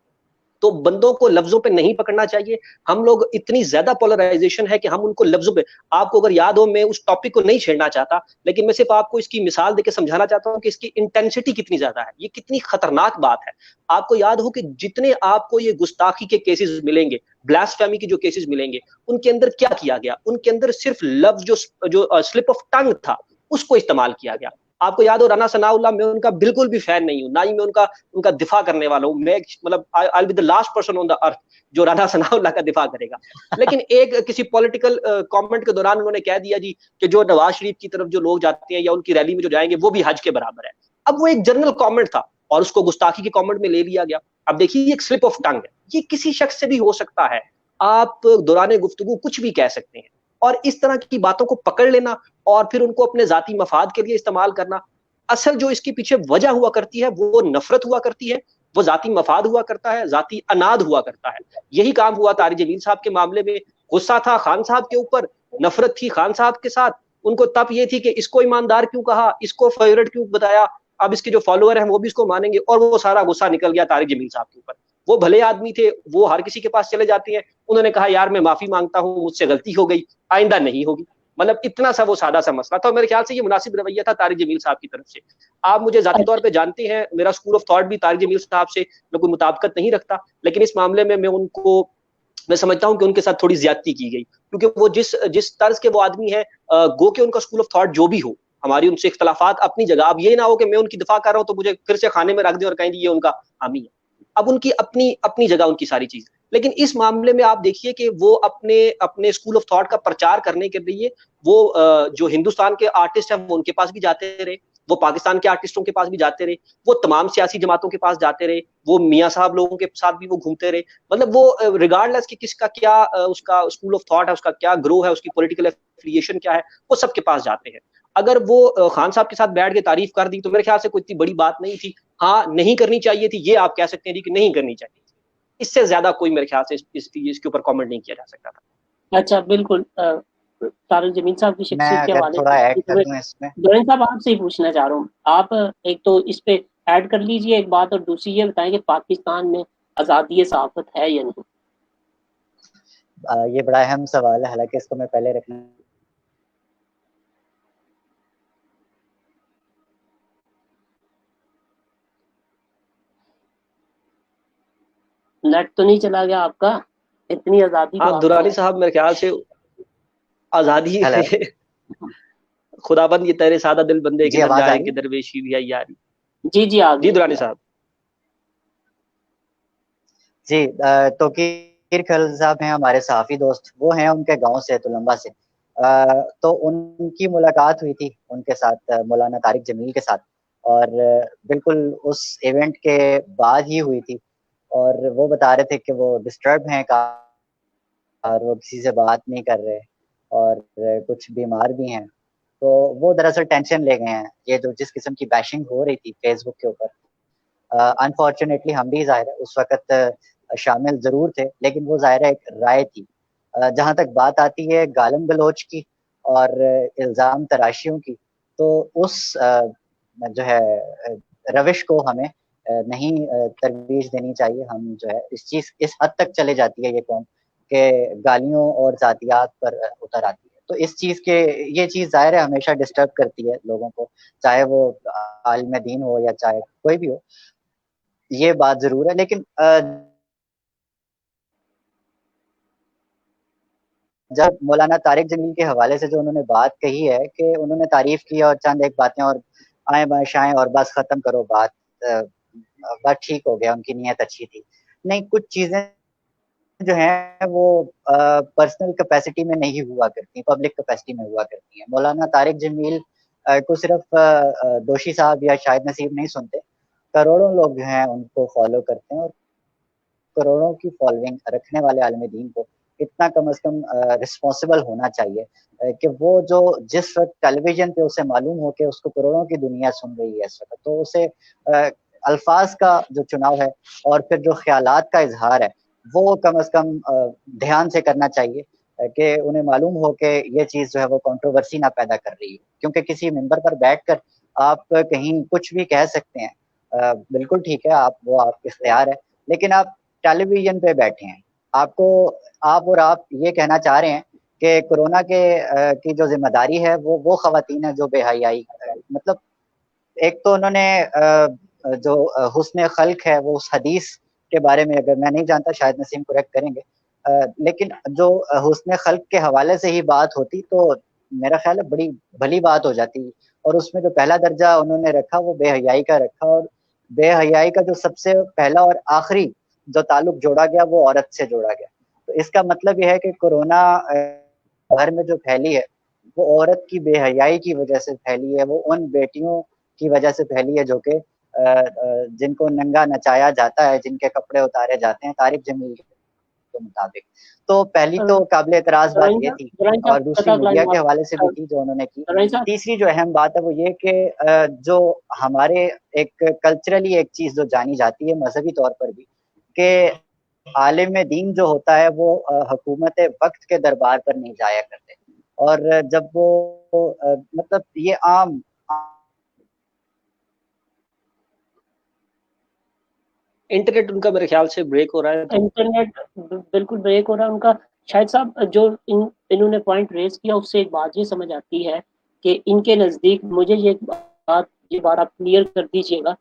तो बंदों को लफ्जों पे नहीं पकड़ना चाहिए। हम लोग इतनी ज्यादा पोलराइजेशन है कि हम उनको लफ्जों पे, आपको अगर याद हो, मैं उस टॉपिक को नहीं छेड़ना चाहता, लेकिन मैं सिर्फ आपको इसकी मिसाल देकर समझाना चाहता हूं कि इसकी इंटेंसिटी कितनी ज्यादा है, ये कितनी खतरनाक बात है। आपको याद हो कि जितने आपको ये गुस्ताखी के केसेस मिलेंगे, ब्लास्फेमी के जो केसेस मिलेंगे, उनके अंदर क्या किया गया? उनके अंदर सिर्फ लफ्ज जो स्लिप ऑफ टंग था उसको इस्तेमाल किया गया। आपको याद हो राना सनाउल्लाह, मैं उनका बिल्कुल भी फैन नहीं हूं, ना ही मैं उनका दिफा करने वाला हूं। मैं मतलब I be the last person on the earth जो राना सनाउल्लाह का दिफा करेगा। लेकिन एक किसी पॉलिटिकल कमेंट के दौरान उन्होंने कह दिया जी कि जो नवाज शरीफ की तरफ जो लोग जाते हैं या उनकी रैली में जो जाएंगे वो भी हज के बराबर है। अब वो एक जनरल कमेंट था और उसको गुस्ताखी के कमेंट में ले लिया गया। अब देखिए ये एक स्लिप ऑफ टंग है, ये किसी शख्स से भी हो सकता है। आप दौरान गुफ्तगू कुछ भी कह सकते हैं, और इस तरह की बातों को पकड़ लेना और फिर उनको अपने जाती मफाद के लिए इस्तेमाल करना, असल जो इसके पीछे वजह हुआ करती है वो नफरत हुआ करती है, वो जाती मफाद हुआ करता है, जाती अनाद हुआ करता है। यही काम हुआ तारिक जमील साहब के मामले में। गुस्सा था खान साहब के ऊपर, नफरत थी खान साहब के साथ। उनको तब ये थी कि इसको ईमानदार क्यों कहा, इसको फेवरेट क्यों बताया, अब इसके जो फॉलोअर हैं वो भी इसको मानेंगे, और वो सारा गुस्सा निकल गया तारिक जमील साहब के ऊपर। वो भले आदमी थे, वो हर किसी के पास चले जाते हैं। उन्होंने कहा यार मैं माफी मांगता हूं, मुझसे गलती हो गई, आइंदा नहीं होगी। मतलब इतना सा वो सादा सा मसला था, और मेरे ख्याल से ये मुनासिब रवैया था तारिक जमील साहब की तरफ से। आप मुझे जाती तौर पे जानते हैं, मेरा स्कूल ऑफ थॉट भी तारिक जमील साहब से मैं कोई मुताबिकत नहीं रखता, लेकिन इस मामले में मैं समझता हूं कि उनके साथ थोड़ी ज्यादती की गई, क्योंकि वो जिस जिस तर्ज के वो आदमी है, गो के उनका स्कूल ऑफ थॉट जो भी हो, हमारी उनसे इख्तलाफात अपनी जगह। अब ये ना हो कि मैं उनकी दिफा कर रहा हूं तो मुझे फिर से खाने में रख दे और कहें ये उनका हामी है। अब उनकी अपनी अपनी जगह उनकी सारी चीज। लेकिन इस मामले में आप देखिए कि वो अपने अपने स्कूल ऑफ थॉट का प्रचार करने के लिए वो जो हिंदुस्तान के आर्टिस्ट हैं वो उनके पास भी जाते रहे, वो पाकिस्तान के आर्टिस्टों के पास भी जाते रहे, वो तमाम सियासी जमातों के पास जाते रहे, वो मियाँ साहब लोगों के साथ भी वो घूमते रहे। मतलब वो रिगार्डलेस कि किसका क्या उसका स्कूल ऑफ थॉट है, उसका क्या ग्रो है, उसकी पॉलिटिकल एफिलिएशन क्या है, वो सबके पास जाते हैं। अगर वो खान साहब के साथ बैठ के तारीफ कर दी तो मेरे ख्याल से कोई इतनी बड़ी बात नहीं थी। हाँ नहीं करनी चाहिए थी, ये आप कह सकते हैं जी कि नहीं करनी चाहिए। इससे ज्यादा कोई मेरे ख्याल से इसके ऊपर कमेंट नहीं किया जा सकता था। अच्छा बिल्कुल, तारिक जमील साहब की मैं शख्सियत के अगर हवाले थोड़ा ऐड से कर दूं इसमें, जोहन साहब आपसे ही पूछना चाह रहा हूँ। आप एक तो इस पे ऐड कर लीजिए एक बात, और दूसरी ये बताएं कि पाकिस्तान में आज़ादी सहाफत है या नहीं। ये बड़ा अहम सवाल है, हालांकि इसको मैं पहले रखना। नेट तो नहीं चला गया आपका? इतनी आज़ादी तो हाँ आपको दुरानी है। साहब मेरे ख्याल से आजादी हेलो, खुदाबंद ये तेरे सादा दिल बंदे जी किधर आवाज आ जाए रही है? किधर वेशी भी आई यारी। जी जी आ जी गई दुरानी अभी साहब। जी, तो कीर खल साहब हैं हमारे सहाफ़ी दोस्त, वो हैं उनके गाँव से तुलंबा से। तो उनकी मुलाकात हुई थी उनके साथ, मौलाना तारिक जमील के साथ, और बिल्कुल उस इवेंट के बाद ही हुई थी। और वो बता रहे थे कि वो डिस्टर्ब हैं और वो किसी से बात नहीं कर रहे, और कुछ बीमार भी हैं। तो वो दरअसल टेंशन ले गए हैं, ये जो जिस किस्म की बैशिंग हो रही थी फेसबुक के ऊपर। अनफॉर्चुनेटली हम भी ज़ाहिर है उस वक़्त शामिल ज़रूर थे, लेकिन वो ज़ाहिर है एक राय थी। जहाँ तक बात आती है गालम-गलौच की और इल्ज़ाम तराशियों की, तो उस जो है रविश को हमें नहीं तरवीज देनी चाहिए। हम जो है इस हद तक चले जाती है ये कौम कि गालियों और ज़ातियात पर उतर आती है। तो इस चीज़ के ये चीज़ ज़ाहिर है हमेशा डिस्टर्ब करती है लोगों को, चाहे वो आलिम दीन हो या चाहे कोई भी हो। ये बात ज़रूर है, लेकिन जब मौलाना तारिक जमील के हवाले से जो उन्होंने बात कही है कि उन्होंने तारीफ की और चंद एक बातें और आए बाशाएं और बस खत्म करो बात, बस ठीक हो गया, उनकी नीयत अच्छी थी। नहीं, कुछ चीजें जो है वो पर्सनल कैपेसिटी में नहीं हुआ करती, पब्लिक कैपेसिटी में हुआ करती है। मौलाना तारिक जमील को सिर्फ दोषी साहब या शाहिद नसीब नहीं सुनते, करोड़ों लोग जो हैं उनको फॉलो करते हैं और करोड़ों की फॉलोइंग रखने वाले आलिम दीन को इतना कम अज कम रिस्पॉन्सिबल होना चाहिए कि वो जो जिस वक्त टेलीविजन पे उसे मालूम हो कि उसको करोड़ों की दुनिया सुन रही है इस वक्त, तो उसे अल्फाज का जो चुनाव है और फिर जो ख्यालात का इजहार है वो कम अज कम ध्यान से करना चाहिए कि उन्हें मालूम हो कि ये चीज जो है वो कंट्रोवर्सी ना पैदा कर रही है। क्योंकि किसी मेंबर पर बैठकर आप कहीं कुछ भी कह सकते हैं, बिल्कुल ठीक है, आप वो आप इख्तियार है, लेकिन आप टेलीविजन पे बैठे हैं, आपको आप ये कहना चाह रहे हैं कि कोरोना के की जो जिम्मेदारी है वो खवातीन है जो बेहयाई, मतलब एक तो उन्होंने जो हुस्न खल्क है वो उस हदीस के बारे में, अगर मैं नहीं जानता शायद नसीम करेक्ट करेंगे, लेकिन जो हुस्न खल्क के हवाले से ही बात होती तो मेरा ख्याल है बड़ी भली बात हो जाती। और उसमें जो पहला दर्जा उन्होंने रखा वो बेहयाई का रखा, और बेहयाई का जो सबसे पहला और आखिरी जो ताल्लुक जोड़ा गया वो औरत से जोड़ा गया। तो इसका मतलब यह है कि कोरोना घर में जो फैली है वो औरत की बेहयाई की वजह से फैली है, वो उन बेटियों की वजह से फैली है जो कि जिनको नंगा नचाया जाता है, जिनके कपड़े उतारे जाते हैं तारिक जमील के मुताबिक। तो पहली तो काबिल एतराज बात ये थी, और दूसरी मीडिया के हवाले से भी थी जो उन्होंने की। तीसरी जो अहम बात है वो ये कि जो हमारे एक कल्चरली एक चीज जो जानी जाती है मजहबी तौर पर भी, कि आलिम दीन जो होता है वो हुकूमत वक्त के दरबार पर नहीं जाया करते, और जब वो मतलब ये आम इंटरनेट उनका मेरे ख्याल से ब्रेक हो रहा है। इंटरनेट बिल्कुल ब्रेक हो रहा है उनका। शायद साहब जो इन्होंने पॉइंट रेज किया उससे एक बात ये समझ आती है कि इनके नज़दीक, मुझे ये बात आप क्लियर कर दीजिएगा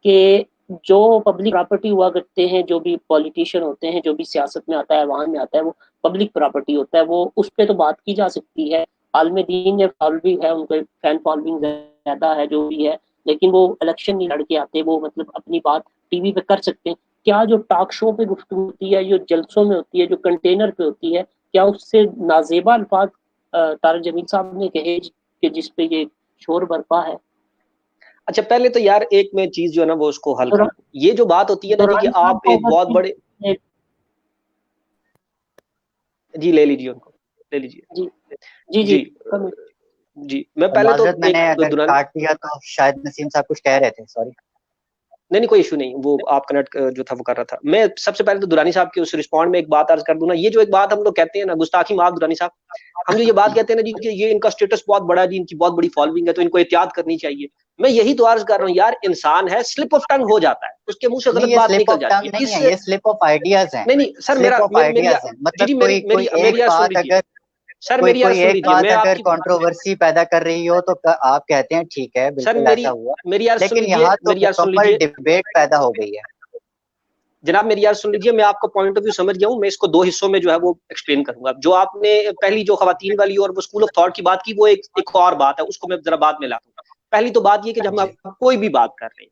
कि जो पब्लिक प्रॉपर्टी हुआ करते हैं, जो भी पॉलिटिशियन होते हैं, जो भी सियासत में आता है, अवाम में आता है, वो पब्लिक प्रॉपर्टी होता है, वो उस पर तो बात की जा सकती है। आलम दीन या फॉलोइंग है, उनको फैन फॉलोइंग ज्यादा है जो भी है, लेकिन वो इलेक्शन नहीं लड़ के आते, वो मतलब अपनी बात टीवी पे कर सकते हैं। क्या जो टॉक शो पे गुफ्तगू होती है, जो जलसों में होती है, जो कंटेनर पे होती है, क्या उससे नाजेबा अल्फाज तारिक जमील साहब ने कहे कि जिस पे ये शोर बरपा है? अच्छा, पहले तो यार एक में चीज जो है ना वो उसको हल कर, ये जो बात होती है ना जी कि आप एक बहुत बड़े जी ले लीजिए, उनको ले लीजिए। जी जी जी जी मैं पहले तो मैंने अगर काट दिया तो शायद नसीम साहब कुछ कह रहे थे, सॉरी। नहीं कोई इशू नहीं, वो आप कनेक्ट जो था वो कर रहा था। मैं सबसे पहले तो दुरानी साहब के उस रिस्पॉन्ड में एक बात अर्ज कर दूं ना, ये जो एक बात हम लोग कहते हैं ना, गुस्ताखी माफ दुरानी साहब, हम जो ये बात कहते हैं ना जी कि ये इनका स्टेटस बहुत बड़ा है जी, इनकी बहुत बड़ी फॉलोइंग है तो इनको एहतियात करनी चाहिए। मैं यही तो अर्ज कर रहा हूँ यार, इंसान है, स्लिप ऑफ टंग हो जाता है, उसके मुंह से गलत बात निकल जाती है। नहीं, ये स्लिप ऑफ आइडियाज है। नहीं सर, मेरी अगर कंट्रोवर्सी पैदा कर रही हो तो आप कहते हैं ठीक है, बिल्कुल ऐसा हुआ, लेकिन यहाँ तो मुकम्मल डिबेट पैदा हो गई है। जनाब मेरी यार सुन लीजिए, मैं आपका पॉइंट ऑफ व्यू समझ गया हूँ, मैं इसको दो हिस्सों में जो है वो एक्सप्लेन करूंगा। जो आपने पहली जो खवातीन वाली और वो स्कूल ऑफ थॉट की बात की, वो एक और बात है, उसको मैं जरा बाद में लाऊंगा। पहली तो बात ये कि जब हम कोई भी बात कर रहे हैं,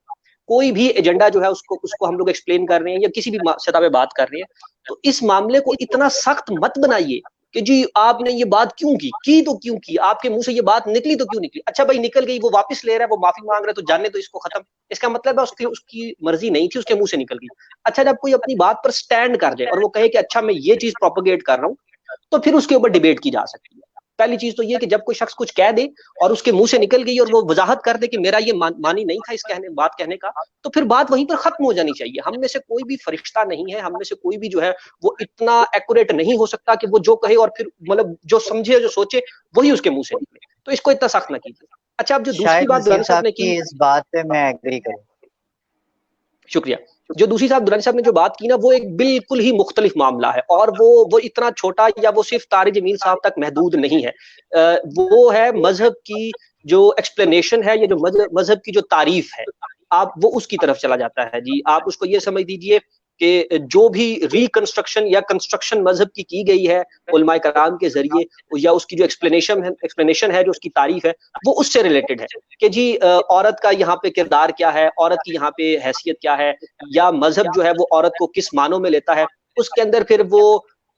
कोई भी एजेंडा जो है उसको हम लोग एक्सप्लेन कर रहे हैं या किसी भी सतह पे बात कर रहे हैं, तो इस मामले को इतना सख्त मत बनाइए कि जी आपने ये बात क्यों की तो क्यों की, आपके मुंह से ये बात निकली तो क्यों निकली। अच्छा भाई निकल गई, वो वापस ले रहा है, वो माफी मांग रहा है, तो जानने तो इसको खत्म। इसका मतलब है उसकी मर्जी नहीं थी, उसके मुंह से निकल गई। अच्छा जब कोई अपनी बात पर स्टैंड कर जाए और वो कहे कि अच्छा मैं ये चीज प्रोपोगेट कर रहा हूँ, तो फिर उसके ऊपर डिबेट की जा सकती है। पहली चीज तो ये कि जब कोई शख्स कुछ कह दे और उसके मुंह से निकल गई और वो वजाहत कर दे कि मेरा ये मानी नहीं था इस बात कहने का, तो फिर बात वहीं पर खत्म हो जानी चाहिए। हम में से कोई भी फरिश्ता नहीं है, हम में से कोई भी जो है वो इतना एक्यूरेट नहीं हो सकता कि वो जो कहे और फिर मतलब जो समझे जो सोचे वही उसके मुंह से निकले, तो इसको इतना सख्त ना कीजिए। अच्छा अब जो दूसरी बात दुरानी साहब ने की, इस बात पे मैं एग्री करूं, शुक्रिया। जो दूसरी साहब दुरानी साहब ने जो बात की ना, वो एक बिल्कुल ही मुख्तलिफ मामला है, और वो इतना छोटा या वो सिर्फ तारिक जमील साहब तक महदूद नहीं है। वो है मजहब की जो एक्सप्लेनेशन है, या जो मजहब की जो तारीफ है, आप वो उसकी तरफ चला जाता है जी। आप उसको ये समझ दीजिए कि जो भी रिकंस्ट्रक्शन या कंस्ट्रक्शन मजहब की गई है उलमाए कराम के जरिए, या उसकी जो एक्सप्लेनेशन है, जो उसकी तारीफ है, वो उससे रिलेटेड है कि जी औरत का यहाँ पे किरदार क्या है, औरत की यहाँ पे हैसियत क्या है, या मजहब जो है वो औरत को किस मानों में लेता है। उसके अंदर फिर वो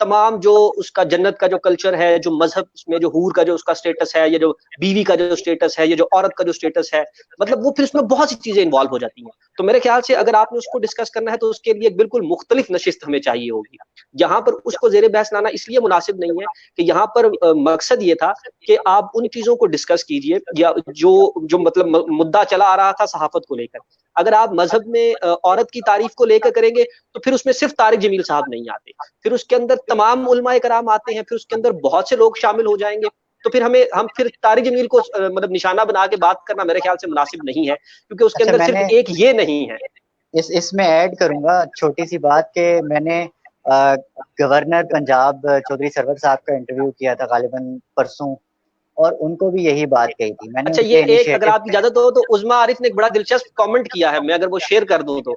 तमाम जो उसका जन्नत का जो कल्चर है, जो मजहब में जो हूर का जो उसका स्टेटस है, या जो बीवी का जो स्टेटस है, या जो औरत का जो स्टेटस है, मतलब वो फिर उसमें बहुत सी चीजें इन्वॉल्व हो जाती हैं। तो मेरे ख्याल से अगर आपने उसको डिस्कस करना है तो उसके लिए एक बिल्कुल मुख्तलिफ नशिस्त हमें चाहिए होगी। यहाँ पर उसको जेर बहस लाना इसलिए मुनासिब नहीं है कि यहाँ पर मकसद ये था कि आप उन चीजों को डिस्कस कीजिए, या जो जो मतलब मुद्दा चला आ रहा था सहाफत को लेकर। अगर आप मजहब में औरत की तारीफ को लेकर करेंगे तो फिर उसमें सिर्फ तारिक जमील साहब नहीं आते, फिर उसके अंदर तमाम उलमाए कराम आते हैं, फिर उसके अंदर बहुत से लोग शामिल हो जाएंगे। तो फिर हम फिर तारिक जमील को मतलब निशाना बना के बात करना मेरे ख्याल से मुनासिब नहीं है, क्योंकि उसके अच्छा, अंदर सिर्फ एक ये नहीं है। इसमें ऐड करूंगा छोटी सी बात कि मैंने गवर्नर पंजाब चौधरी सरवर साहब का इंटरव्यू किया था गालिबन परसों, और उनको भी यही बात कही थी मैंने। अच्छा, ये एक अगर आपकी इजाजत हो तो उज़मा आरिफ ने एक बड़ा दिलचस्प कमेंट किया है, मैं अगर वो शेयर कर दूं तो।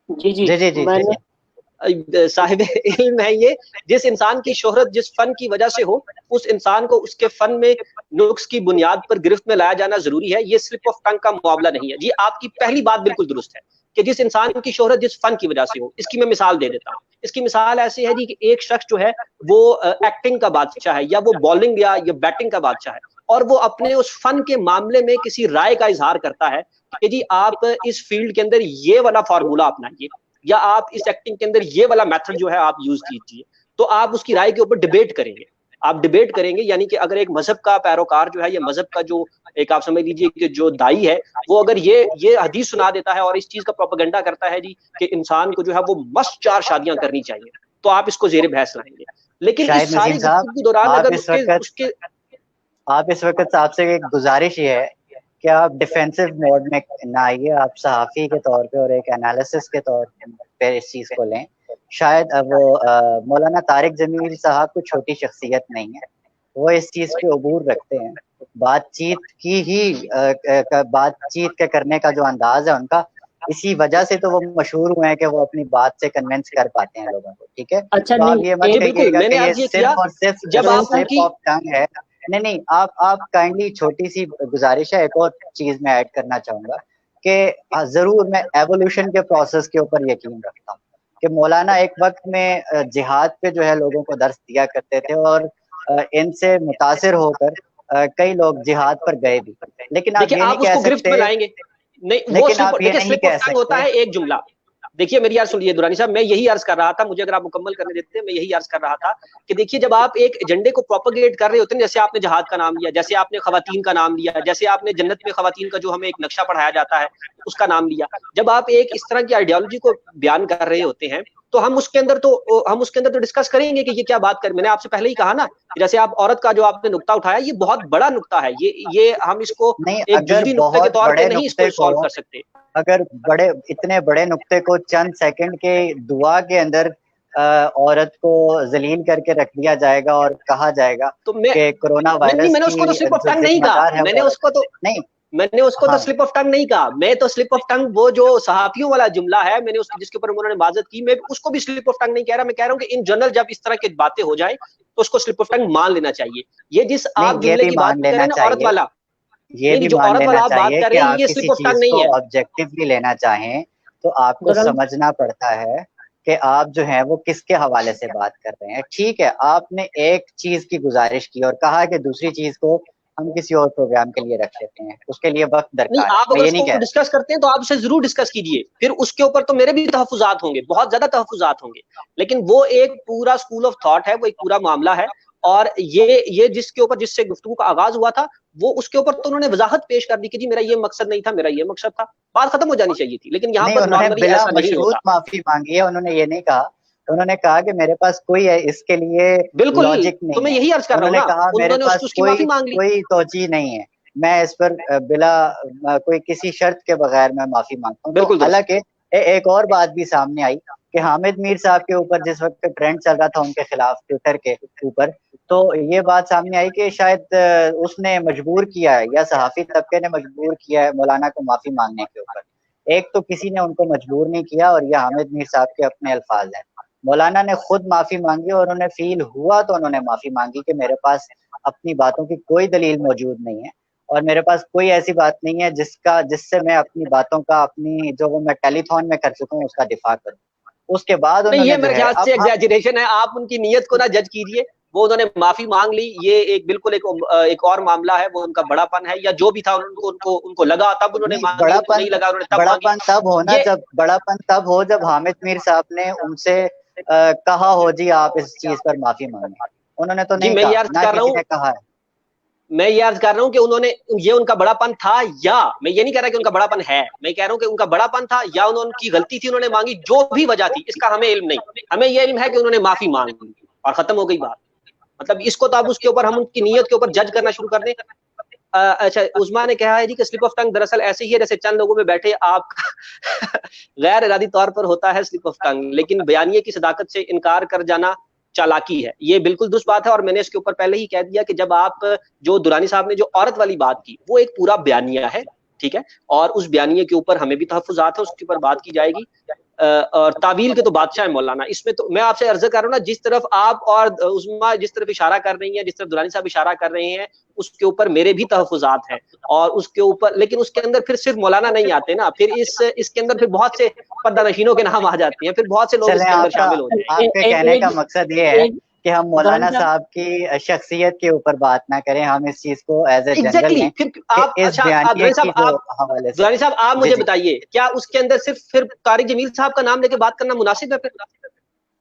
जी जी जी जी जी, मैंने साहिब इल्म है ये, जिस इंसान की शोहरत जिस फन की वजह से हो, उस इंसान को उसके फन में नुक्स की बुनियाद पर गिरफ्त में लाया जाना जरूरी है, ये स्लिप ऑफ टंग का मुआवला नहीं है। जी आपकी पहली बात बिल्कुल दुरुस्त है कि जिस इंसान की शोहरत जिस फन की वजह से हो। इसकी मैं मिसाल दे देता हूँ। इसकी मिसाल ऐसी है जी कि एक शख्स जो है वो एक्टिंग का बादशाह है, या वो बॉलिंग या बैटिंग का बादशाह है, और वो अपने उस फन के मामले में किसी राय का इजहार करता है कि जी आप इस फील्ड के अंदर ये वाला फार्मूला अपनाइए, या आप इस एक्टिंग के अंदर ये वाला मेथड जो है आप यूज कीजिए। तो आप उसकी राय के ऊपर डिबेट करेंगे, आप डिबेट करेंगे, यानी कि अगर एक मजहब का पैरोकार जो है, या मजहब का जो एक आप समझ लीजिए कि जो दाई है, वो अगर ये हदीस सुना देता है और इस चीज का प्रोपेगेंडा करता है जी कि इंसान को जो है वो मस्त 4 शादियां करनी चाहिए, तो आप इसको जेर बहस लाएंगे। लेकिन इस सारी गुफ्तगू के दौरान अगर उसके आप इस वक्त आपसे एक गुजारिश ये है कि आप डिफेंसिव मोड में ना आइए, आप सहाफ़ी के तौर पे और एक एनालिसिस के तौर पे इस चीज़ को लें। शायद वो मौलाना तारिक जमील साहब को छोटी शख्सियत नहीं है, वो इस चीज़ पे अबूर रखते हैं। बातचीत की ही बातचीत के करने का जो अंदाज है उनका, इसी वजह से तो वो मशहूर हुए हैं कि वो अपनी बात से कन्विंस कर पाते हैं लोगों को। ठीक है, अच्छा, तो आप ये मत कहिएगा कि ये सिर्फ और सिर्फ जब स्लिप ऑफ टंग है। नहीं, आप काइंडली छोटी सी गुजारिश है, एक और चीज मैं ऐड करना चाहूंगा कि जरूर मैं एवोल्यूशन के प्रोसेस के ऊपर यकीन रखता हूँ कि मौलाना एक वक्त में जिहाद पे जो है लोगों को दर्स दिया करते थे, और इनसे मुतासिर होकर कई लोग जिहाद पर गए भी। लेकिन आप ये नहीं कह सकते, नहीं, वो स्लिप ऑफ टंग होता है एक जुमला। देखिए मेरी यार सुनिए दुरानी साहब, मैं यही अर्ज कर रहा था, मुझे अगर आप मुकम्मल करने देते हैं, मैं यही अर्ज कर रहा था कि देखिए जब आप एक एजेंडे को प्रोपेगेट कर रहे होते हैं, जैसे आपने जहाद का नाम लिया, जैसे आपने खवातीन का नाम लिया, जैसे आपने जन्नत में खवातीन का जो हमें एक नक्शा पढ़ाया जाता है उसका नाम लिया, जब आप एक इस तरह की आइडियोलॉजी को बयान कर रहे होते हैं तो हम उसके अंदर तो डिस्कस करेंगे कि ये क्या बात कर। मैंने आपसे पहले ही कहा ना, जैसे आप औरत का जो आपने नुक्ता उठाया, ये बहुत बड़ा नुक्ता है, ये हम इसको एक जुज़वी नुक्ते के तौर पे नहीं इसको सॉल्व कर सकते। अगर इतने बड़े नुक्ते को चंद सेकंड के दुआ के अंदर औरत को जलील करके रख दिया जाएगा और कहा जाएगा तो कि कोरोना वायरस मैंने उसको तो स्लिप ऑफ टंग नहीं कहा, मैंने उसको तो स्लिप ऑफ टंग नहीं कहा। मैं तो स्लिप ऑफ टंग वो जो सहाफियों वाला जुमला है, मैंने उसकी जिसके ऊपर उन्होंने माजत की, मैं उसको भी स्लिप ऑफ टंग नहीं कह रहा। मैं कह रहा हूँ कि इन जनरल जब इस तरह की बातें हो जाए तो उसको स्लिप ऑफ टंग मान लेना चाहिए। ये जिस आप जुमले की बात कर रहे हैं ना, औरत वाला, ये भी मान लेना चाहिए कि आप किसी चीज को ऑब्जेक्टिवली लेना चाहें तो आपको समझना पड़ता है कि आप जो है वो किसके हवाले से बात कर रहे हैं। ठीक है, आपने एक चीज की गुजारिश की और कहा कि दूसरी चीज को हम किसी और प्रोग्राम के लिए रख लेते हैं, उसके लिए वक्त दरकार है। आप अगर उसको डिस्कस करते हैं तो आप उसे जरूर डिस्कस कीजिए, फिर उसके ऊपर तो मेरे भी तहफुजात होंगे, बहुत ज्यादा तहफुजात होंगे, लेकिन वो एक पूरा स्कूल ऑफ थॉट है, वो एक पूरा मामला है। और ये जिसके ऊपर जिससे गुफ्तगू का आगाज हुआ था, वो उसके ऊपर तो उन्होंने वजाहत पेश कर दी कि जी मेरा ये मकसद नहीं था, मेरा ये मकसद था, बात खत्म हो जानी चाहिए थी। लेकिन यहाँ पर नॉर्मली ऐसा नहीं होता। माफी मांगी है उन्होंने, ये नहीं कहा। उन्होंने कहा कि मेरे पास कोई है इसके लिए बिल्कुल लॉजिक नहीं, तो मैं यही अर्ज कर रहा हूं ना, कहा मेरे पास कोई तोजी नहीं है, मैं इस पर बिला कोई किसी शर्त के बगैर मैं माफी मांगता हूँ। तो हालांकि एक और बात भी सामने आई कि हामिद मीर साहब के ऊपर जिस वक्त ट्रेंड चल रहा था उनके खिलाफ ट्विटर के ऊपर, तो ये बात सामने आई कि शायद उसने मजबूर किया है या सहाफी तबके ने मजबूर किया है मौलाना को माफी मांगने के ऊपर। एक तो किसी ने उनको मजबूर नहीं किया, और ये हामिद मीर साहब के अपने अल्फाज हैं। मौलाना ने खुद माफी मांगी और उन्हें फील हुआ तो उन्होंने माफी मांगी कि मेरे पास अपनी बातों की कोई दलील मौजूद नहीं है, और मेरे पास कोई ऐसी बात नहीं है जिससे मैं अपनी बातों का, अपनी जो वो मैं टेलीथॉन में कर चुका हूँ उसका दिफा करूँ। उसके बाद नहीं, उन्होंने ये जो मेरे है ख्याल अब से एग्जैजरेशन है, आप उनकी नीयत को ना जज कीजिए। वो उन्होंने माफी मांग ली, ये एक बिल्कुल एक और मामला है, वो उनका बड़ापन है या जो भी था, उनको उनको उनको लगा तब उन्होंने नहीं, मांगी, उनको नहीं लगा उन्होंने तब मांगी। बड़ापन तब हो जब हामिद मीर साहब ने उनसे कहा हो जी आप इस चीज पर माफी मांगे। उन्होंने तो जी नहीं मैं ये कहा, अर्ज ना कर रहा किसी हूँ, ने कहा है। मैं ये अर्ज कर रहा हूँ कि उन्होंने, ये उनका बड़ापन था, या मैं ये नहीं कह रहा कि उनका बड़ापन है, मैं कह रहा हूँ कि उनका बड़ापन था या उनकी गलती थी, उन्होंने मांगी, जो भी वजह थी इसका हमें इल्म नहीं। हमें ये इल्म है कि उन्होंने माफी मांग ली और खत्म हो गई बात। मतलब इसको तो अब उसके ऊपर हम उनकी नीयत के ऊपर जज करना शुरू कर दें। अच्छा, उस्मा ने कहा है जी कि स्लिप ऑफ टंग दरअसल ऐसे ही है जैसे चंद लोगों में बैठे आप गैर इरादी तौर पर होता है स्लिप ऑफ टंग, लेकिन बयानिए की सदाकत से इनकार कर जाना चालाकी है। ये बिल्कुल दुरुस्त बात है, और मैंने इसके ऊपर पहले ही कह दिया कि जब आप, जो दुरानी साहब ने जो औरत वाली बात की, वो एक पूरा बयानिया है, ठीक है, और उस बयानिए के ऊपर हमें भी तहफ्फुज़ात है, उसके ऊपर बात की जाएगी। और तावील के तो बादशाह है मौलाना, इसमें तो मैं आपसे अर्ज कर रहा हूँ ना, जिस तरफ आप और उस्मा जिस तरफ इशारा कर रही हैं, जिस तरफ दुरानी साहब इशारा कर रहे हैं, उसके ऊपर मेरे भी तहफ्फुज़ात हैं, और उसके ऊपर, लेकिन उसके अंदर फिर सिर्फ मौलाना नहीं आते ना, फिर इसके अंदर फिर बहुत से पर्दानशीनों के नाम आ जाते हैं, फिर बहुत से लोग चले, इसके अंदर शामिल हो जाएंगे। आपके कहने का मकसद ये है कि हम मौलाना साहब की शख्सियत के ऊपर बात ना करें, हम इस चीज को एज ए जनरल लें। फिर आप, इस अच्छा बयानिए दुरानी की साहब, जो आप हवाले से, दुरानी साहब आप जी मुझे जी, बताइए, क्या उसके अंदर सिर्फ फिर तारिक जमील साहब का नाम लेके बात करना मुनासिब है फिर?